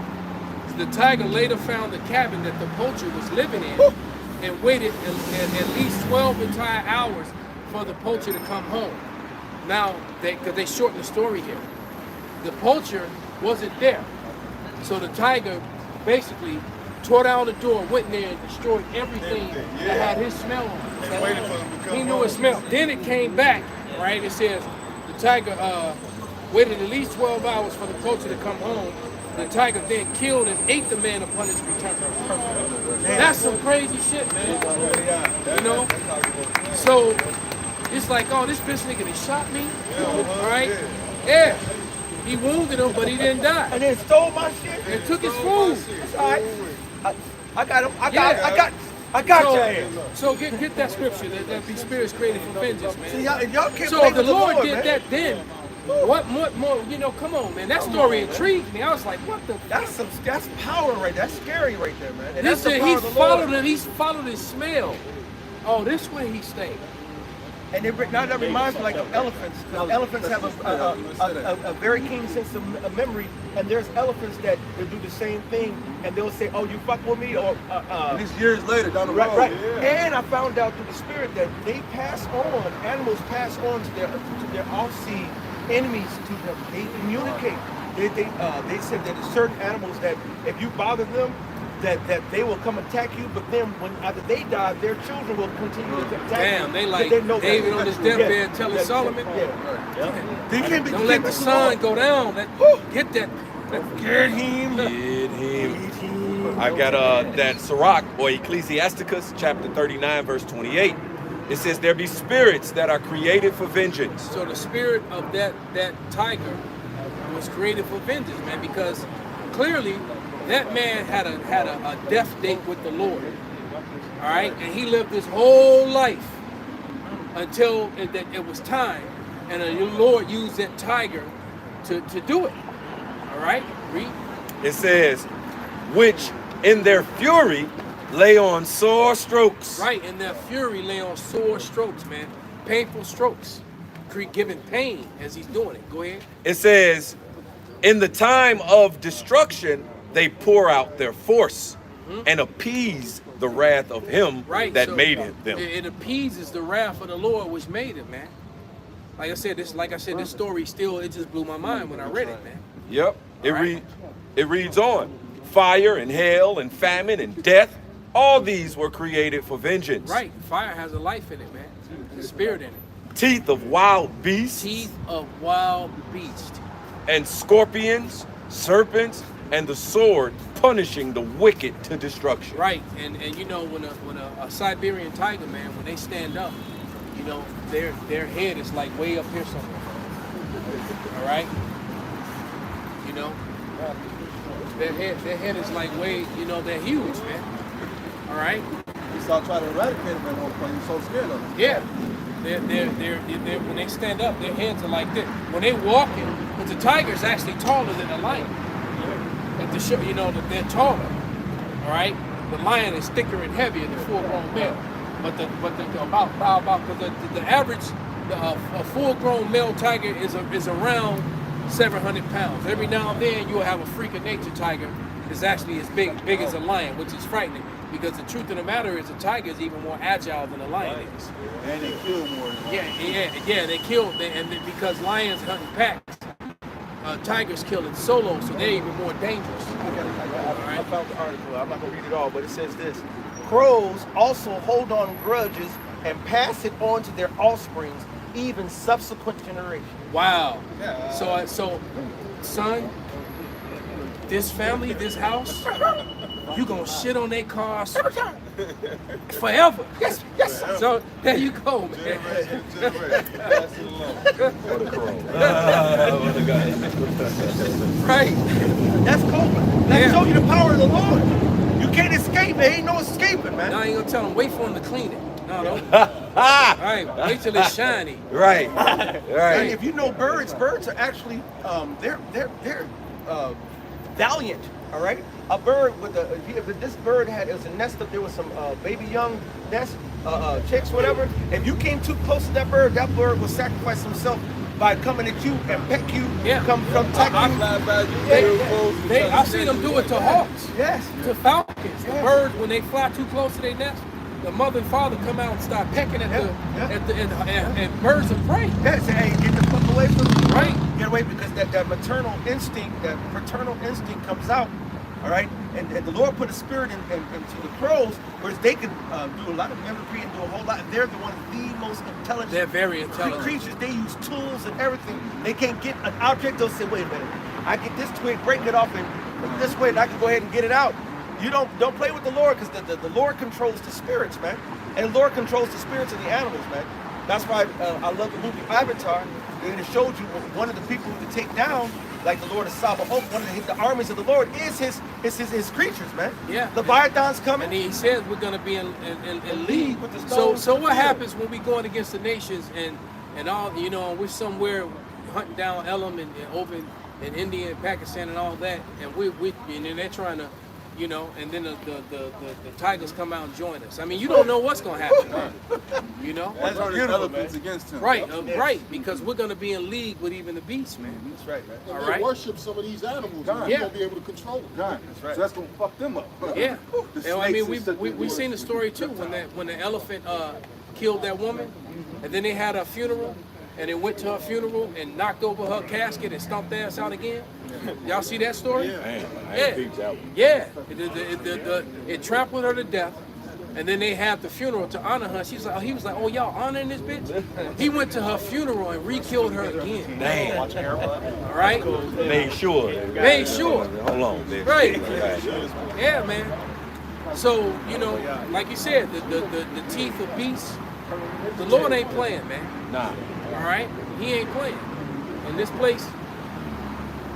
The tiger later found the cabin that the poacher was living in and waited at least 12 entire hours for the poacher to come home. Now, because they shortened the story here, the poacher wasn't there. So the tiger basically tore down the door, went in there and destroyed everything that had his smell on it. He knew it smelled. Then it came back, right? It says the tiger waited at least 12 hours for the poacher to come home. The tiger then killed and ate the man upon his return. That's some crazy shit, man. You know? So it's like, oh, this bitch nigga that shot me, all right? Yeah. He wounded him, but he didn't die. And then stole my shit. And took his food. That's all right. I got him. I got So, your ass. so get that scripture that these spirits created for vengeance, man. See, y'all can't So play if the with Lord did man. that then, what more, you know, come on, man. That story intrigued me. I was like, what the? That's power right there. That's scary right there, man. And that's the Listen, power he of the Lord. followed his smell. Oh, this way he stayed. And now that reminds me like of elephants. 'Cause elephants have a very keen sense of memory, and there's elephants that will do the same thing, and they'll say, "Oh, you fuck with me," or And these years later, down the road. right, right. Yeah. And I found out through the spirit that they pass on, animals pass on to their offseed enemies to them. They communicate. They said that there's certain animals that if you bother them, that they will come attack you, but then when after they die, their children will continue to attack you. Damn, they like know David that. on his deathbed telling Solomon. They can't be, Don't let the sun go down. Get that. Get him. Get him. I got that Sirach or Ecclesiasticus chapter 39 verse 28. It says there be spirits that are created for vengeance. So the spirit of that tiger was created for vengeance, man, because clearly that man had a death date with the Lord. All right, and he lived his whole life until it was time, and the Lord used that tiger to do it. All right, read. It says, which in their fury lay on sore strokes. Right, and their fury lay on sore strokes, man, painful strokes, giving pain as he's doing it. Go ahead. It says, in the time of destruction, they pour out their force and appease the wrath of him that made them. It appeases the wrath of the Lord which made it, man. Like I said, this story still, it just blew my mind when I read it, man. Yep. It reads on. Fire and hail and famine and death, all these were created for vengeance. Right. Fire has a life in it, man. There's a spirit in it. Teeth of wild beasts. Teeth of wild beasts. And scorpions, serpents, and the sword punishing the wicked to destruction. Right. And you know, when a Siberian tiger, man, when they stand up, you know, their head is like way up here somewhere. All right? You know? Their head is like way, you know, they're huge, man. All right? He started trying to eradicate him at one point. He was so scared of him. Yeah. They're when they stand up, their heads are like this. When they walking, but the tiger's actually taller than the lion. At the show, you know, that they're taller. All right? The lion is thicker and heavier than full-grown male. But the average a full-grown male tiger is around 700 pounds. Every now and then you'll have a freak of nature tiger that's actually as big as a lion, which is frightening. Because the truth of the matter is a tiger is even more agile than a lion is. And they kill more. Yeah, they kill, because lions hunt in packs. Tigers kill in solo, so they're even more dangerous. I found the article. I'm not going to read it all, but it says this. Crows also hold on grudges and pass it on to their offsprings, even subsequent generations. Wow. So, son, this family, this house, you gonna shit on their cars forever. Yes. So there you go, man. Right. That's cool. That shows you the power of the Lord. You can't escape. There ain't no escaping, man. Now I ain't gonna tell them, wait for them to clean it. No. All right, wait till it's shiny. Right. And if you know birds are actually they're valiant. All right. A bird with if this bird had, it was a nest up there with some baby young nest chicks, whatever. If you came too close to that bird will sacrifice himself by coming at you and peck you. Yeah. Come attack you. I've seen them do it to hawks. Yes. To falcons. The birds, when they fly too close to their nest, the mother and father come out and start pecking at and birds of prey. Yes. Hey, get the fuck away from me. Right. Get away, because that maternal instinct, that paternal instinct comes out. All right, and the Lord put a spirit into the crows, whereas they can do a lot of mimicry and do a whole lot. They're one of the most intelligent. They're very intelligent creatures. They use tools and everything. They can't get an object. They'll say, "Wait a minute, I get this twig, break it off, and this way, and I can go ahead and get it out." You don't play with the Lord, because the Lord controls the spirits, man, and the Lord controls the spirits of the animals, man. That's why I love the movie Avatar, and it showed you one of the people who could take down, like the Lord of Sabaoth, one of the armies of the Lord is his creatures, man. Yeah. Leviathan's coming. And he says we're going to be in league with the stones. So what happens when we going against the nations and all, you know, we're somewhere hunting down Elam and over in India and Pakistan and all that, and and they're trying to you know, and then the Tigers come out and join us. I mean, you don't know what's gonna happen, you know. That's beautiful, man. Against him. Right, right, because we're gonna be in league with even the beasts, man. That's right, man. And All they right. worship some of these animals. And Yeah. you won't be able to control them. That's right. So that's gonna fuck them up. Yeah, The and I mean, snakes and we seen the story too when the elephant killed that woman, and then they had a funeral, and they went to her funeral and knocked over her casket and stomped their ass out again. Y'all see that story? Man, I Yeah. ain't peeped that one. Yeah, it trampled her to death, and then they had the funeral to honor her. He was like, oh, y'all honoring this bitch? He went to her funeral and re-killed her again. Damn. All right? Made sure. Made sure. Hold on, man. Right. Yeah, man. So, you know, like you said, the teeth of beasts, the Lord ain't playing, man. Nah. All right? He ain't playing. And this place,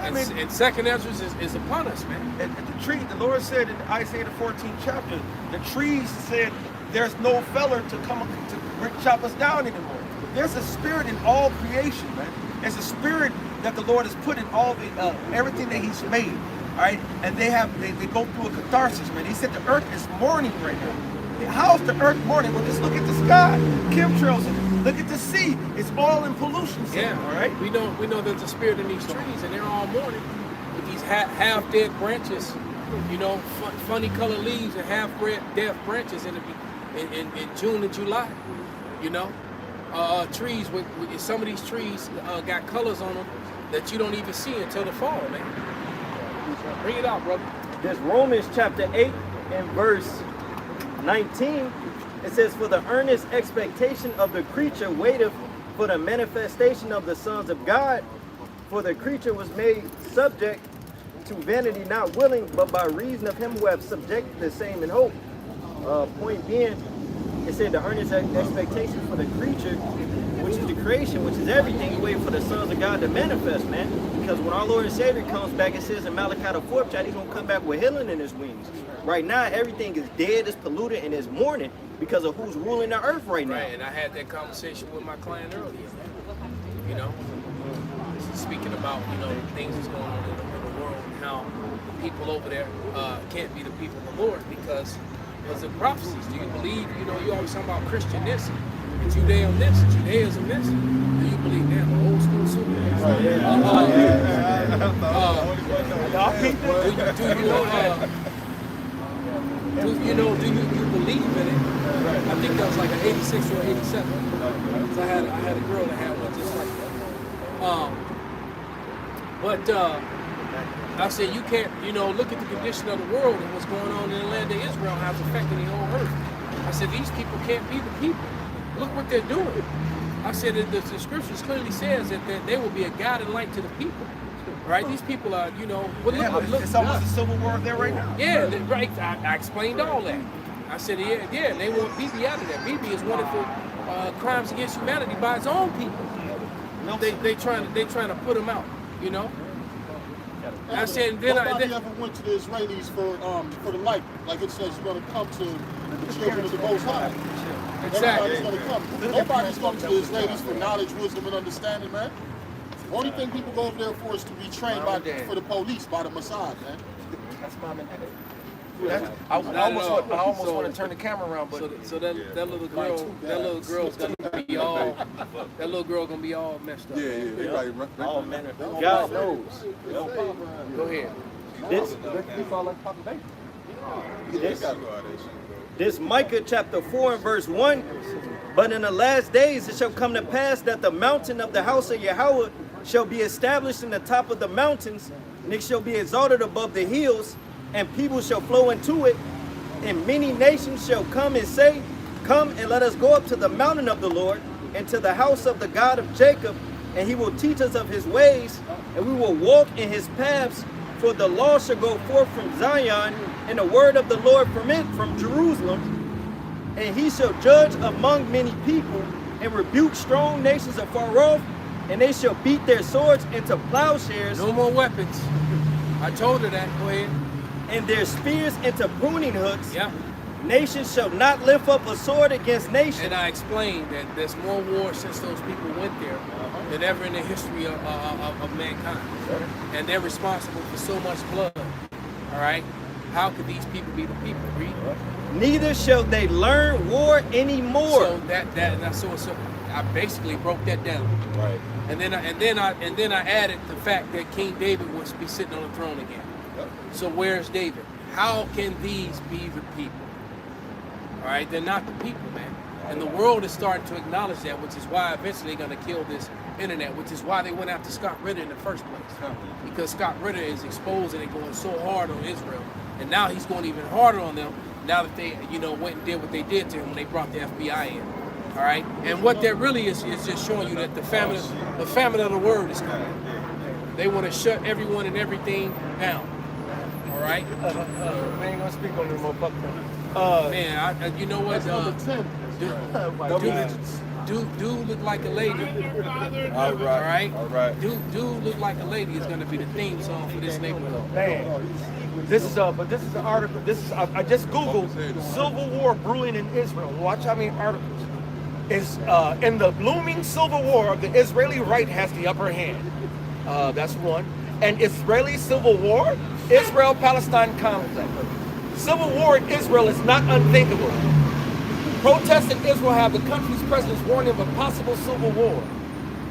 and Second Ezra is upon us, man. And the tree, the Lord said in Isaiah the 14th chapter, the trees said, there's no feller to come to chop us down anymore. There's a spirit in all creation, man. There's a spirit that the Lord has put in all the everything that He's made. All right, and they go through a catharsis, man. He said the earth is mourning right now. How's the earth mourning? Well, just look at the sky, chemtrails. Look at the sea. It's all in pollution. Yeah, all right. We know there's a spirit in these trees, and they're all mourning with these half dead branches, you know, funny colored leaves and half dead branches in June and July, you know. Trees with some of these trees got colors on them that you don't even see until the fall, man. Bring it out, brother. This Romans chapter 8 and verse 19, it says, for the earnest expectation of the creature waiteth for the manifestation of the sons of God. For the creature was made subject to vanity, not willing, but by reason of him who have subjected the same in hope. Point being, it said the earnest expectation for the creature, which is the creation, which is everything, waiting for the sons of God to manifest, man. Because when our Lord and Savior comes back, it says in Malachi the 4th chapter, He's gonna come back with healing in His wings. Right now, everything is dead, it's polluted, and it's mourning because of who's ruling the earth right now. Right, and I had that conversation with my client earlier. You know, speaking about, you know, things that's going on in the world and how the people over there can't be the people of the Lord because of prophecies. Do you believe, you know, you always talk about Christian this, and Judaism this, and Judaism this. Do you believe that? The old school super? Do you believe in it? I think that was like an 86 or 87. So I had a girl that had one just like that. I said, you can't, you know, look at the condition of the world and what's going on in the land of Israel, how it's affecting the whole earth. I said, these people can't be the people. Look what they're doing. I said, the scriptures clearly says that they will be a guide and light to the people. Right? These people are, you know, look. It's almost a civil war there right now. Yeah, right. I explained all that. I said, yeah, they want Bibi out of there. Bibi is wanted for crimes against humanity by its own people. They trying to put him out, you know. I said, nobody ever went to the Israelis for the light. Like it says, you're going to come to the children of the Most High. Exactly. Everybody's going to come. Nobody's coming to the Israelis for knowledge, wisdom, and understanding, man. The only thing people go over there for is to be trained for the police, by the Mossad, man. That's my mentality. I almost want to turn the camera around, but so that little girl's gonna be all messed up. Yeah, everybody run. Oh man, God knows. Go ahead. This Micah chapter 4 and verse 1. But in the last days it shall come to pass that the mountain of the house of Yahweh shall be established in the top of the mountains, and it shall be exalted above the hills, and people shall flow into it, and many nations shall come and say, come and let us go up to the mountain of the Lord, and to the house of the God of Jacob, and He will teach us of His ways, and we will walk in His paths. For the law shall go forth from Zion, and the word of the Lord from Jerusalem. And He shall judge among many people, and rebuke strong nations afar off, and they shall beat their swords into plowshares. No more weapons. I told her that. Go ahead. And their spears into pruning hooks. Yeah. Nations shall not lift up a sword against nation. And I explained that there's more war since those people went there than ever in the history of mankind. And they're responsible for so much blood. All right? How could these people be the people? Read. Neither shall they learn war anymore. So I basically broke that down. Right. And then I added the fact that King David would be sitting on the throne again. Yep. So where's David? How can these be the people? All right, they're not the people, man. And the world is starting to acknowledge that, which is why eventually they're going to kill this internet, which is why they went after Scott Ritter in the first place. Because Scott Ritter is exposing and going so hard on Israel. And now he's going even harder on them now that they, went and did what they did to him when they brought the FBI in. All right? And what that really is just showing you that the famine of the word is coming. They want to shut everyone and everything down. All right? We ain't gonna speak on the motherfucker. Man, you know what? Dude look like a lady. All right. All right. Dude look like a lady is gonna be the theme song for this neighborhood. Man, this is an article. I just Googled Civil War brewing in Israel. Watch how many articles. Is in the looming civil war, the Israeli right has the upper hand. That's one. And Israeli civil war, Israel-Palestine conflict. Civil war in Israel is not unthinkable. Protests in Israel have the country's presidents warning of a possible civil war.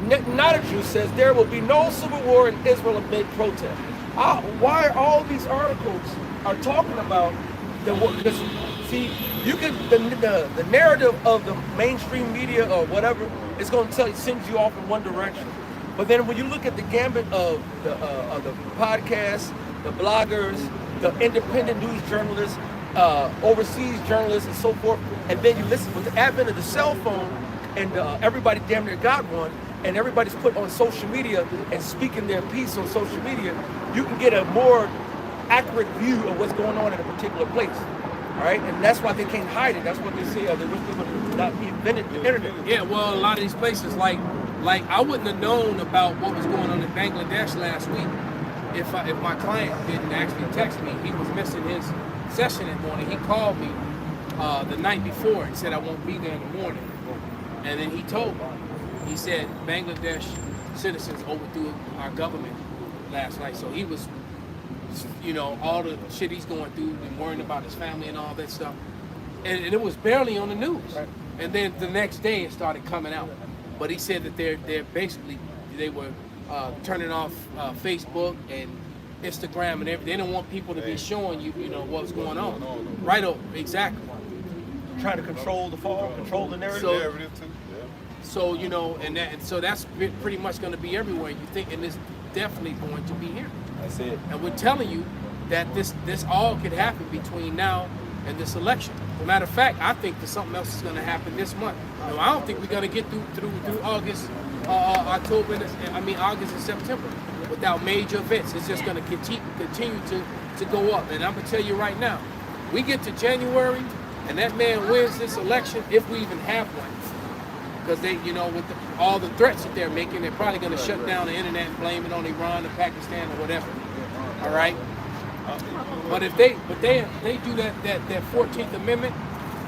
Netanyahu says there will be no civil war in Israel amid protest. Why all these articles are talking about the war? Because, see, you can the narrative of the mainstream media or whatever is going to send you off in one direction. But then when you look at the gambit of the podcasts, the bloggers, the independent news journalists, overseas journalists, and so forth, and then you listen with the advent of the cell phone, and everybody damn near got one, and everybody's put on social media and speaking their piece on social media, you can get a more accurate view of what's going on in a particular place. All right, and that's why they can't hide it. That's what they say. They wish they would not invented the internet. Yeah, well, a lot of these places, like I wouldn't have known about what was going on in Bangladesh last week if my client didn't actually text me. He was missing his session that morning. He called me the night before and said I won't be there in the morning. And then he told me, he said Bangladesh citizens overthrew our government last night. So he was, all the shit he's going through and worrying about his family and all that stuff. And it was barely on the news. Right. And then the next day it started coming out. But he said that they're basically, they were turning off Facebook and Instagram and everything. They don't want people to be showing you, what's going on. Right, exactly. Trying to control the fall, control the narrative. So, so that's pretty much going to be everywhere. You think, and it's definitely going to be here. That's it. And we're telling you that this all could happen between now and this election. As a matter of fact, I think that something else is going to happen this month. I don't think we're going to get through August, August and September without major events. It's just going to continue to go up. And I'm going to tell you right now, we get to January and that man wins this election, if we even have one. Because they, with all the threats that they're making, they're probably going to shut down the internet and blame it on Iran or Pakistan or whatever. All right. But if they do that 14th Amendment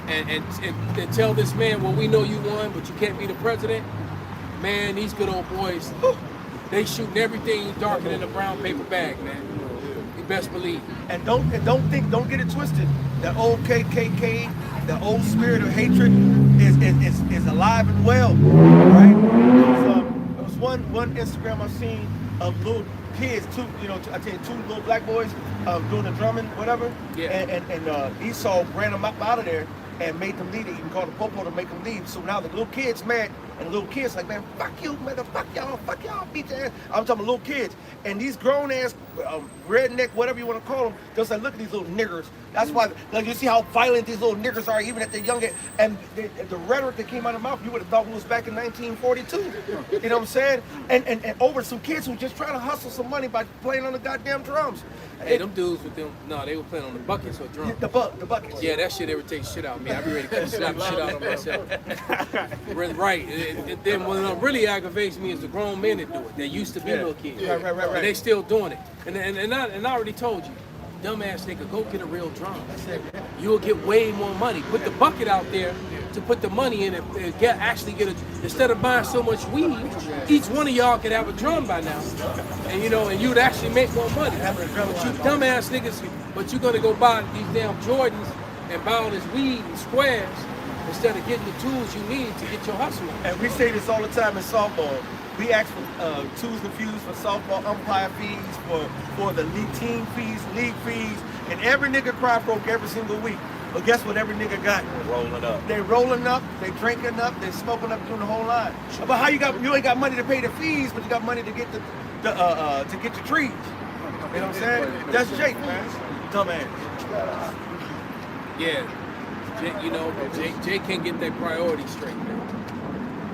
and tell this man, well, we know you won, but you can't be the president. Man, these good old boys, they shooting everything darker than a brown paper bag, man. You best believe. And don't get it twisted. The old KKK, the old spirit of hatred is alive and well, right? There was one Instagram I've seen of little kids, two little black boys doing the drumming, whatever. Yeah. And Esau ran them up out of there and made them leave. He even called the popo to make them leave. So now the little kids mad, and the little kids like, man, fuck you, fuck y'all, beat your ass. I'm talking little kids. And these grown ass redneck, whatever you want to call them, just like, look at these little niggers. That's why, like, you see how violent these little niggers are, even at the young age. And the rhetoric that came out of their mouth, you would have thought it was back in 1942. You know what I'm saying? And over some kids who just trying to hustle some money by playing on the goddamn drums. Hey, them dudes with them, no, they were playing on the buckets or drums. The buckets. Yeah, that shit irritates shit out of me. I be ready to slap the shit out of myself. Right. And then what really aggravates me is the grown men that do it. They used to be little kids. Right. And they still doing it. And I already told you, dumbass nigga, go get a real drum. You will get way more money. Put the bucket out there to put the money in and actually get a, instead of buying so much weed, each one of y'all could have a drum by now. And and you'd actually make more money. But you dumbass niggas, but you're gonna go buy these damn Jordans and buy all this weed and squares instead of getting the tools you need to get your hustle on. And we say this all the time in softball. We ask for twos and fews for softball umpire fees, for the league team fees, league fees, and every nigga cry broke every single week. But guess what every nigga got? Rolling up. They rolling up, they drinking up, they smoking up, doing the whole line. But how you ain't got money to pay the fees, but you got money to get to get the trees. You know what I'm saying? That's Jake, man. Dumbass. Yeah, Jake can't get their priorities straight, man.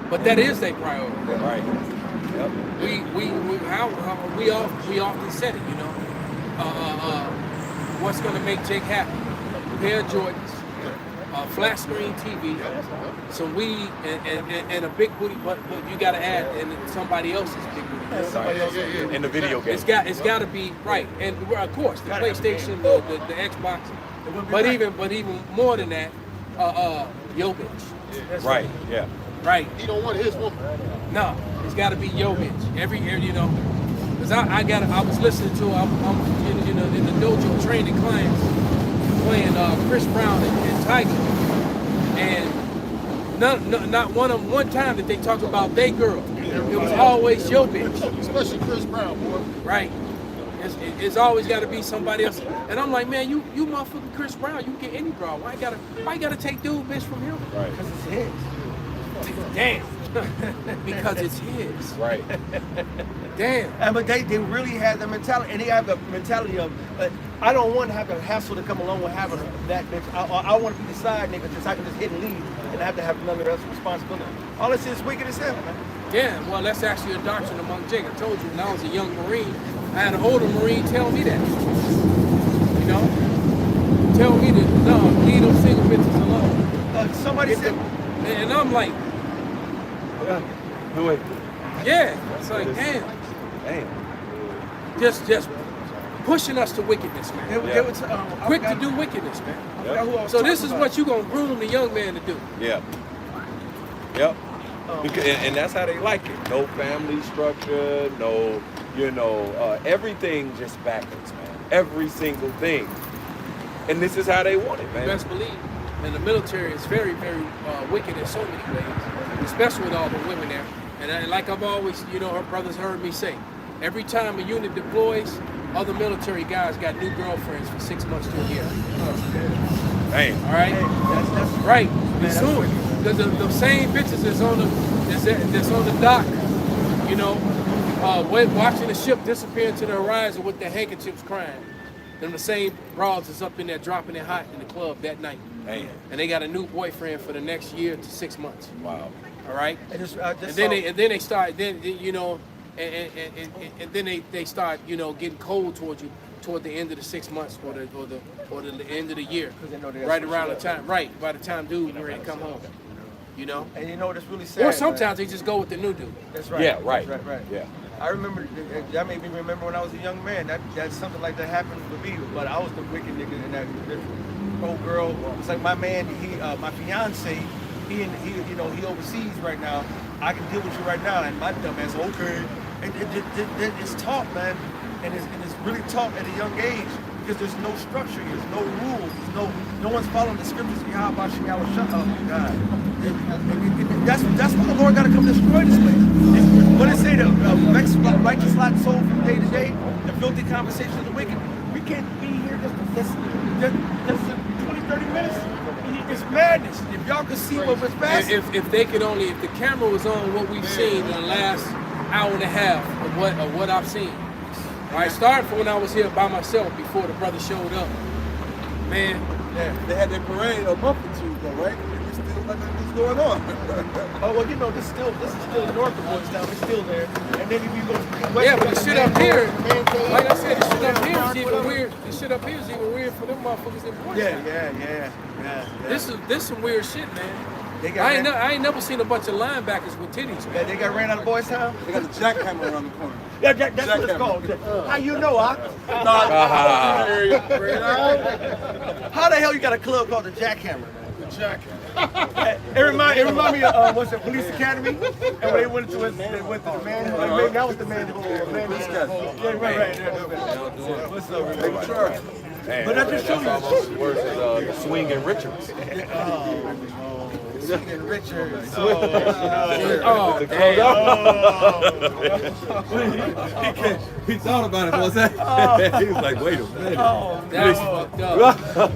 But that is their priority. Right. Yep. We often said it, what's gonna make Jake happy? A pair of Jordans, flat screen TV, some weed, and a big booty. But you gotta add and somebody else's big booty. In the video game. It's got to be right, and of course the PlayStation, the Xbox, but even more than that, yo bitch. Right. Yeah. Right. He don't want his woman. No, it's got to be yo bitch. Every year, because I was listening to I'm in the dojo training clients playing Chris Brown and Tiger, and not one time that they talked about they girl. It was always yo bitch. Especially Chris Brown, boy. Right. It's always got to be somebody else. And I'm like, man, you motherfucking Chris Brown, you can get any girl. Why you gotta take dude bitch from him? Right. Because it's his. Damn. Because it's his. Right. Damn. But they really had the mentality, and they have the mentality of, I don't want to have the hassle to come along with having that bitch. I want to be the side nigga, just I can just hit and leave, and have to have none of the responsibility. All this is wicked as hell, man. Yeah, well, that's actually a doctrine among Jake. I told you when I was a young Marine, I had an older Marine tell me that. Tell me that, no, leave those single bitches alone. Somebody said, and I'm like, Wait. yeah, it's like, damn. Just pushing us to wickedness, man. Quick to do wickedness, man. So this is what you're going to groom the young man to do. Yeah. Yep. And that's how they like it. No family structure, no, everything just backwards, man. Every single thing. And this is how they want it, man. Best believe. And the military is very, very wicked in so many ways, especially with all the women there. And like I've always, her brothers heard me say, every time a unit deploys, other military guys got new girlfriends for 6 months to a year. Damn. All right? That's right. Soon. Because the same bitches that's on the dock, watching the ship disappear into the horizon with their handkerchiefs crying. Then the same broads is up in there dropping it hot in the club that night. Damn. And they got a new boyfriend for the next year to 6 months. Wow. All right? And then they start, and then they start, getting cold towards you toward the end of the 6 months or the end of the year. Right around the time, right, by the time dude ready to come home. And it's really sad. Or sometimes they just go with the new dude. That's right. Yeah, right. Right. Yeah. I remember, that made me remember when I was a young man, that something like that happened with me, but I was the wicked nigga in that old girl. It's like my man, my fiance, he overseas right now. I can deal with you right now, and my dumb ass, okay. And it's taught, man, and it's really taught at a young age, because there's no structure, there's no rules, no one's following the scriptures. How about you? Oh my God. That's why the Lord got to come destroy this place. What it say, the righteous lot soul from day to day, the filthy conversations of the wicked. We can't be here just 20, 30 minutes. It's madness. If y'all could see what was bad. If the camera was on what we've seen in the last hour and a half of what I've seen. All right, starting from when I was here by myself before the brother showed up. Man. Yeah, they had their parade a month or two ago, right? It's still like what's going on. Oh well, this is still north of Boystown. It's still there. And then if you go west, yeah, but the shit up here, like I said, the shit up here is even weird. The shit up here is even weird for them motherfuckers in Boystown. Yeah. This is some weird shit, man. I ain't never seen a bunch of linebackers with titties, man. Yeah, they got ran out of Boys Town? They got a jackhammer around the corner. Yeah, that's what it's called. How you know, huh? Nah, How the hell you got a club called the Jackhammer? the jacket. It remind me of what's it, Police Academy, and when they went to the manhole. Maybe that was the manhole. Yeah, right. What's up, Richard? But that just shows you. Worse than the Swinging Richards. Swinging Richards. Oh, He thought about it for a second. He was like, wait a minute. that's fucked up.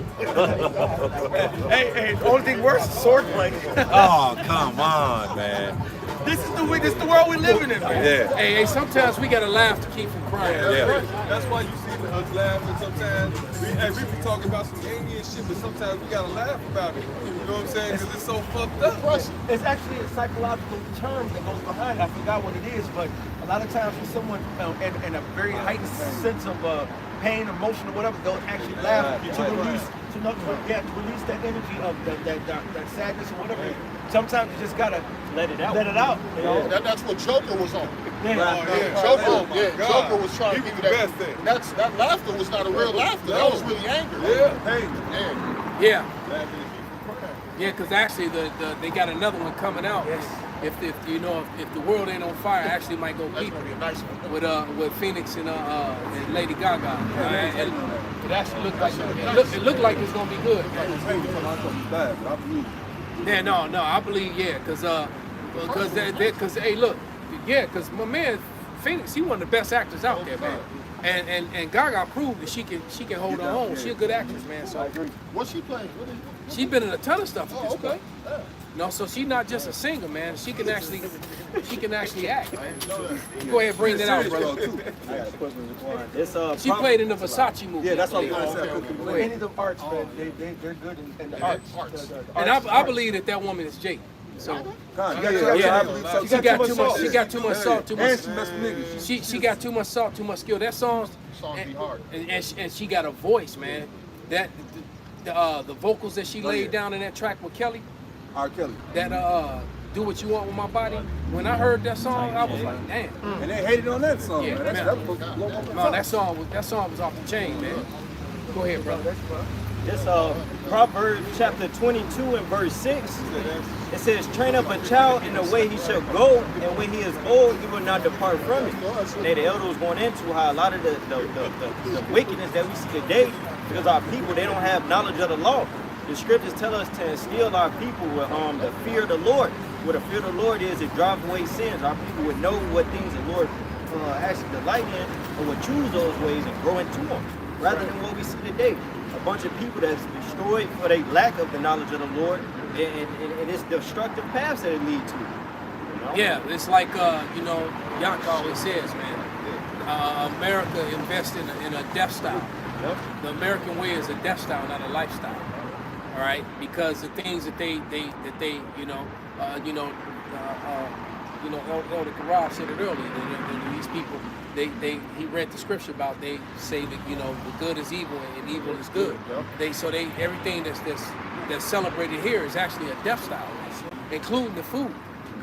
Hey, the only thing worse is swordplay. Oh, come on, man. This is the world we're living in, man. Yeah. Hey, sometimes we gotta laugh to keep from crying. Yeah. That's why you see us laughing sometimes. We be talking about some alien shit, but sometimes we gotta laugh about it. You know what I'm saying? Because it's so fucked up. It's actually a psychological term that goes behind it. I forgot what it is, but a lot of times when someone in a very heightened sense of pain, emotion, or whatever, they'll actually laugh to release that energy of that sadness or whatever. Sometimes you just gotta let it out. You know? That's what Joker was on. Yeah. Joker was trying to give you that. best thing. That laughter was not a real laughter. That was really anger. Yeah. Hey. Yeah. Laughing at people crying. Yeah, because actually they got another one coming out. Yes. If the world ain't on fire, I actually might go peep with Phoenix and Lady Gaga. And it actually looked like it looked like it's gonna be good. Yeah, no, I believe because hey, look, because my man Phoenix, he one of the best actors out there, man. And Gaga proved that she can hold her own. She a good actress, man. So What's she playing? she's been in a ton of stuff at this point. No, so she's not just a singer, man. She can actually act, man. Go ahead and bring that out, brother. It's She played in the Versace movie. Yeah, that's what I'm I believe. saying. Any of the arts, man, they're good in the arts. And I believe that woman is Jake. So She she got too much salt, too much. niggas. She got too much salt, too much skill. That song be hard. and she got a voice, man. That the vocals that she laid down in that track with Kelly. R. Kelly. That Do What You Want With My Body. When I heard that song, I was like, damn. And they hated on that song, Yeah, man. man. No, that song was off the chain, man. Go ahead, brother. This Proverbs chapter 22 and verse 6. It says, train up a child in the way he shall go, and when he is old, he will not depart from it. And the elder was going into how a lot of the wickedness that we see today, because our people, they don't have knowledge of the law. The scriptures tell us to instill our people with the fear of the Lord. What the fear of the Lord is, it drives away sins. Our people would know what things the Lord actually delight in, and would choose those ways and grow into them, rather than what we see today. A bunch of people that's destroyed for their lack of the knowledge of the Lord, and it's destructive paths that it lead to. You know? Yeah, it's like Yak always says, man. America invests in a death style. Yep. The American way is a death style, not a lifestyle. All right, because the things that they Elder Karab said it earlier. These people, he read the scripture about. They say that the good is evil and evil is good. Everything that's celebrated here is actually a death style, including the food.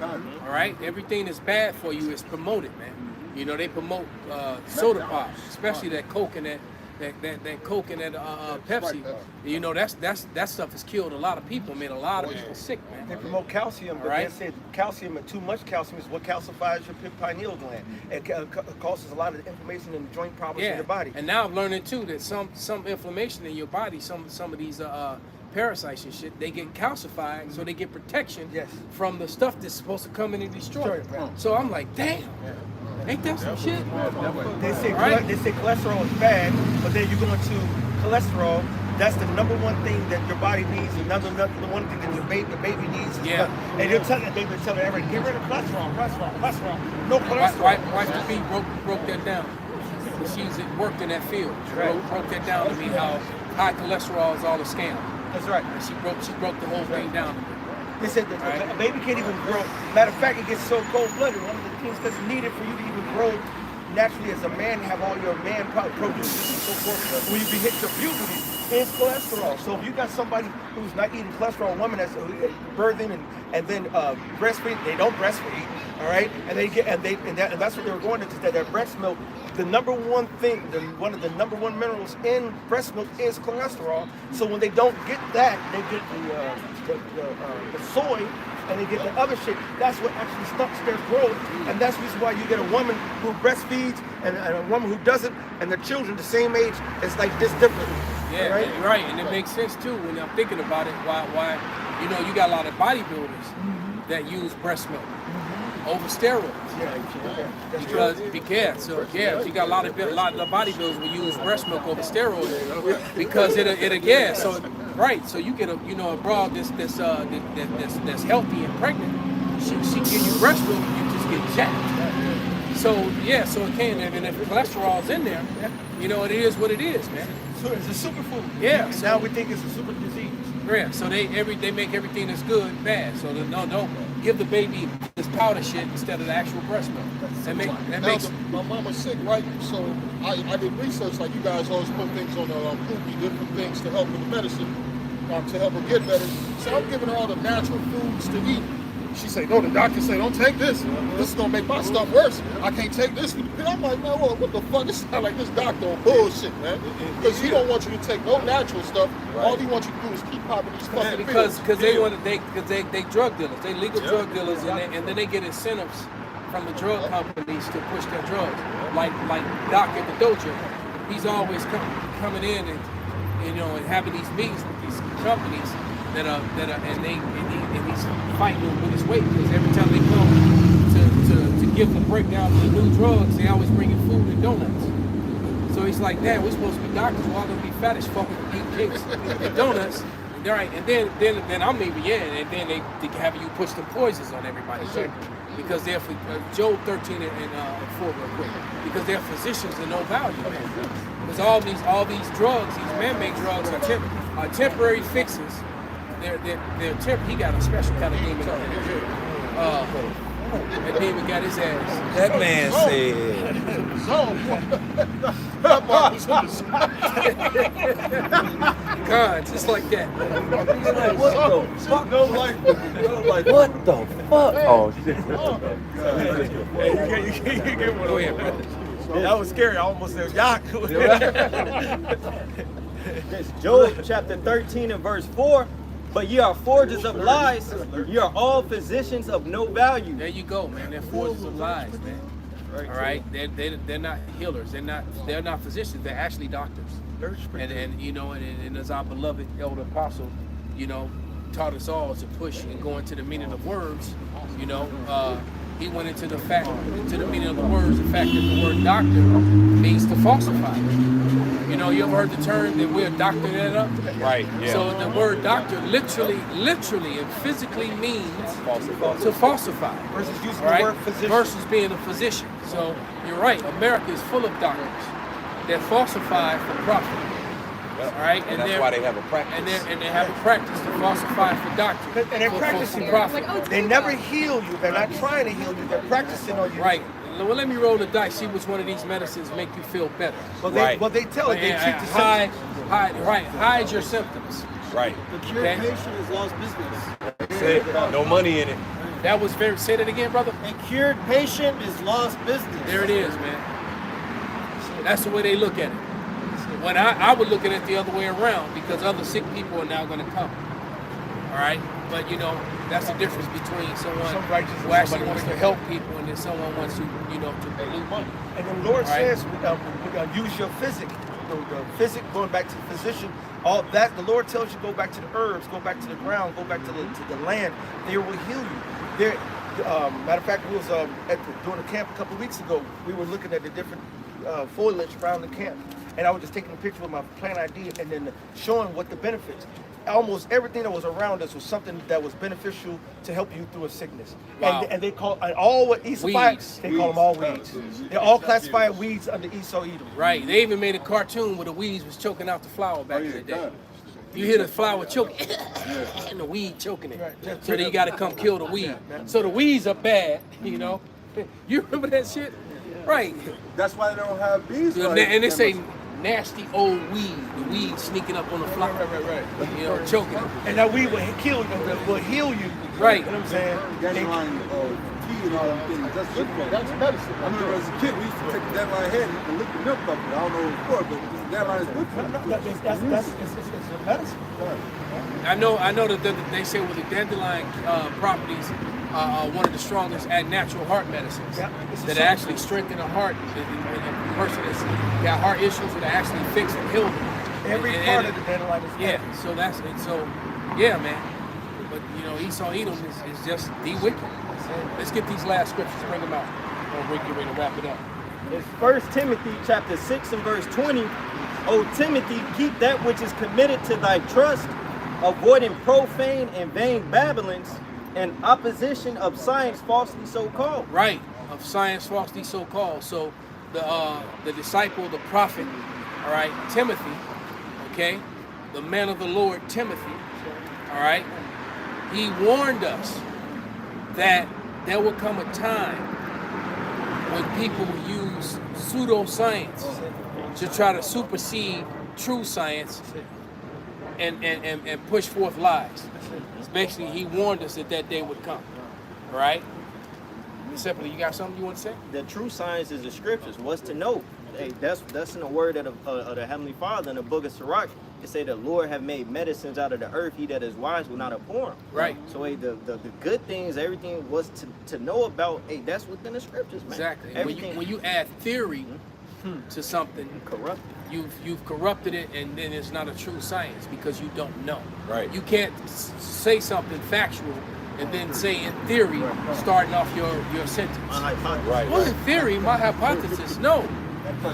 All right, everything that's bad for you is promoted, man. They promote soda pop, especially that Coke and that Coke and that Pepsi. That stuff has killed a lot of people, made a lot of people sick, man. They promote calcium, but they say calcium and too much calcium is what calcifies your pineal gland. It causes a lot of inflammation and joint problems in your body. And now I'm learning too that some inflammation in your body, some of these parasites and shit, they get calcified, so they get protection from the stuff that's supposed to come in and destroy it. So I'm like, damn. Ain't that some shit? They say cholesterol is bad, but then you go into cholesterol. That's the number one thing that your body needs, and the one thing that the baby needs. Yeah. And they're telling everybody, get rid of cholesterol. No cholesterol. Wife to be broke that down. She's worked in that field. Broke that down to me how high cholesterol is all a scam. That's right. And she broke the whole thing down to me. They said that a baby can't even grow. Matter of fact, it gets so cold-blooded. One of the things that's needed for you to even grow naturally as a man, have all your man produces and so forth. When you hit your puberty, is cholesterol. So if you got somebody who's not eating cholesterol, a woman that's birthing and then breastfeeding, they don't breastfeed, all right, and that's what they were going into, that breast milk. The number one thing, one of the number one minerals in breast milk is cholesterol. So when they don't get that, they get the soy, and they get the other shit. That's what actually stops their growth, and that's the reason why you get a woman who breastfeeds and a woman who doesn't, and their children the same age. It's like this differently. Yeah, right, and it makes sense too when I'm thinking about it. Why, you know, you got a lot of bodybuilders that use breast milk over steroids. You got a lot of bodybuilders will use breast milk over steroids because so you get a broad that's healthy and pregnant. She give you breast milk, you just get jacked. So it can, and if cholesterol's in there, you know, it is what it is, man. So it's a superfood. Yeah. So now we think it's a super disease. Yeah. So they make everything that's good bad. So don't give the baby this powder shit instead of the actual breast milk. My mama's sick, right? So I did research, like you guys always put things on the poopy, different things to help with the medicine, to help her get better. So I'm giving her all the natural foods to eat. She say, no, the doctor say, don't take this. This is gonna make my stuff worse. I can't take this. And I'm like, man, what the fuck? This sound like this doctor on bullshit, man. Because he don't want you to take no natural stuff. All he wants you to do is keep popping these fucking pills. Because they drug dealers, they legal drug dealers, and then they get incentives from the drug companies to push their drugs. Like Doc at the dojo, he's always coming in and having these meetings with these companies and he's fighting with his weight, because every time they come to give the breakdown of the new drugs, they always bring in food and donuts. So he's like, damn, we're supposed to be doctors, we're all gonna be fat as fuck and eat cakes and donuts. Right, and then I'm maybe and then they have you push the poisons on everybody too, because they're Job 13 and 4 real quick, because they're physicians and no value. Because all these drugs, these man-made drugs are temporary fixes. They're temporary. He got a special kind of demon on him. That demon got his ass. That man said. God, just like that. What the fuck? Oh shit. Go ahead, brother. That was scary. I almost said Yaku. Job chapter 13 and verse 4. But ye are forgers of lies. Ye are all physicians of no value. There you go, man. They're forgers of lies, man. All right, they're not healers. They're not physicians. They're actually doctors. And as our beloved elder apostle, taught us all to push and go into the meaning of words. He went into the meaning of the words. The fact that the word doctor means to falsify. You ever heard the term that we're doctoring it up? Right. Yeah. So the word doctor literally and physically means to falsify. Versus using the word physician. Versus being a physician. So you're right. America is full of doctors that falsify for profit. Yep. All right, and that's why they have a practice. And they have a practice to falsify for doctors. And they're practicing profit. They never heal you. They're not trying to heal you. They're practicing on you. Right. Well, let me roll the dice. See which one of these medicines make you feel better. Well, they tell it. They treat the symptoms. Hide your symptoms. Right. The cured patient is lost business. Say no money in it. That was very. Say that again, brother. A cured patient is lost business. There it is, man. That's the way they look at it. When I would look at it the other way around, because other sick people are now going to come. All right, but that's the difference between someone who actually wants to help people and then someone wants to pollute money. And the Lord says, use your physic. The physic, going back to the physician, all that the Lord tells you, go back to the herbs, go back to the ground, go back to the land. They will heal you. Matter of fact, we was during the camp a couple of weeks ago. We were looking at the different foliage around the camp, and I was just taking a picture with my plant ID and then showing what the benefits. Almost everything that was around us was something that was beneficial to help you through a sickness. Wow. And they call all what Esau, they call them all weeds. They're all classified weeds under Esau Edom. Right. They even made a cartoon where the weeds was choking out the flower back in the day. You hear the flower choking, and the weed choking it. So then you got to come kill the weed. So the weeds are bad, You remember that shit? Right. That's why they don't have bees. And they say nasty old weed, the weed sneaking up on the flock. Right. You know, choking it. And that weed will kill you, will heal you. Right. You know what I'm saying? Dandelion tea and all them things. That's medicine. I remember as a kid, we used to take the dandelion head and lick the milk up. I don't know what it's for, but dandelion is good for you. It's a medicine. I know that they say with the dandelion properties are one of the strongest at natural heart medicines that actually strengthen the heart. The person that's got heart issues that actually fix and heal them. Every part of the dandelion is yeah. So that's it. So yeah, man. But you know, Esau Edom is just the wicked. Let's get these last scriptures. Bring them out. We're getting ready to wrap it up. It's 1 Timothy chapter 6 and verse 20. O Timothy, keep that which is committed to thy trust, avoiding profane and vain babblings and opposition of science falsely so called. Right, of science falsely so called. So the disciple, the prophet, all right, Timothy, okay, the man of the Lord, Timothy, all right, he warned us that there will come a time when people will use pseudoscience to try to supersede true science and push forth lies. Basically, he warned us that that day would come. All right? Simply, you got something you want to say? The true science is the scriptures. What's to know? Hey, that's in the word of the Heavenly Father in the book of Sirach. It say the Lord have made medicines out of the earth. He that is wise will not abhor them. Right. So hey, the good things, everything was to know about. Hey, that's within the scriptures, man. Exactly. And Everything. when you add theory to something, Corrupt. you've corrupted it, and then it's not a true science because you don't know. Right. You can't say something factual and then say in theory, starting off your sentence. My hypothesis. Right. Well, in theory, my hypothesis, no.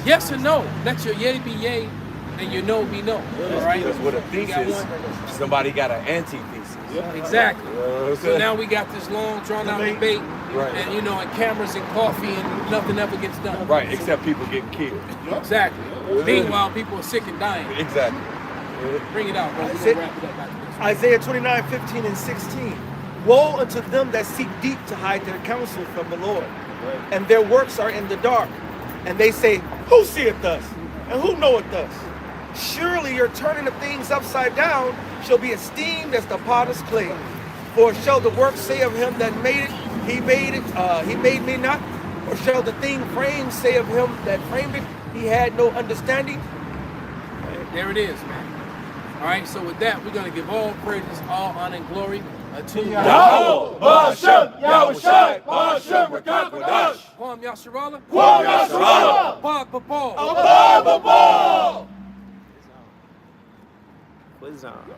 Yes or no. Let your yay be yay and your no be no. All right? Because with a You got thesis, one? somebody got an antithesis. Exactly. So So now we got this long drawn out debate, Right. and and cameras and coffee, and nothing ever gets done. Right, except people getting killed. Exactly. Meanwhile, people are sick and dying. Exactly. Bring it out, bro. We're That's gonna it. wrap it up after this. Isaiah 29, 15 and 16. Woe unto them that seek deep to hide their counsel from the Lord, and their works are in the dark. And they say, who seeth us? And who knoweth us? Surely your turning of things upside down shall be esteemed as the potter's clay. For shall the work say of him that made it, he made me not? Or shall the thing framed say of him that framed it, he had no understanding? There it is, man. All right, so with that, we're going to give all praises, all honor, and glory to Yahweh, Bashem, Yahushai, Bashem, Rakakwadash. Kwam Yasharala. Kwam Yasharala. Bog Babal. Abba, Babal. What's on?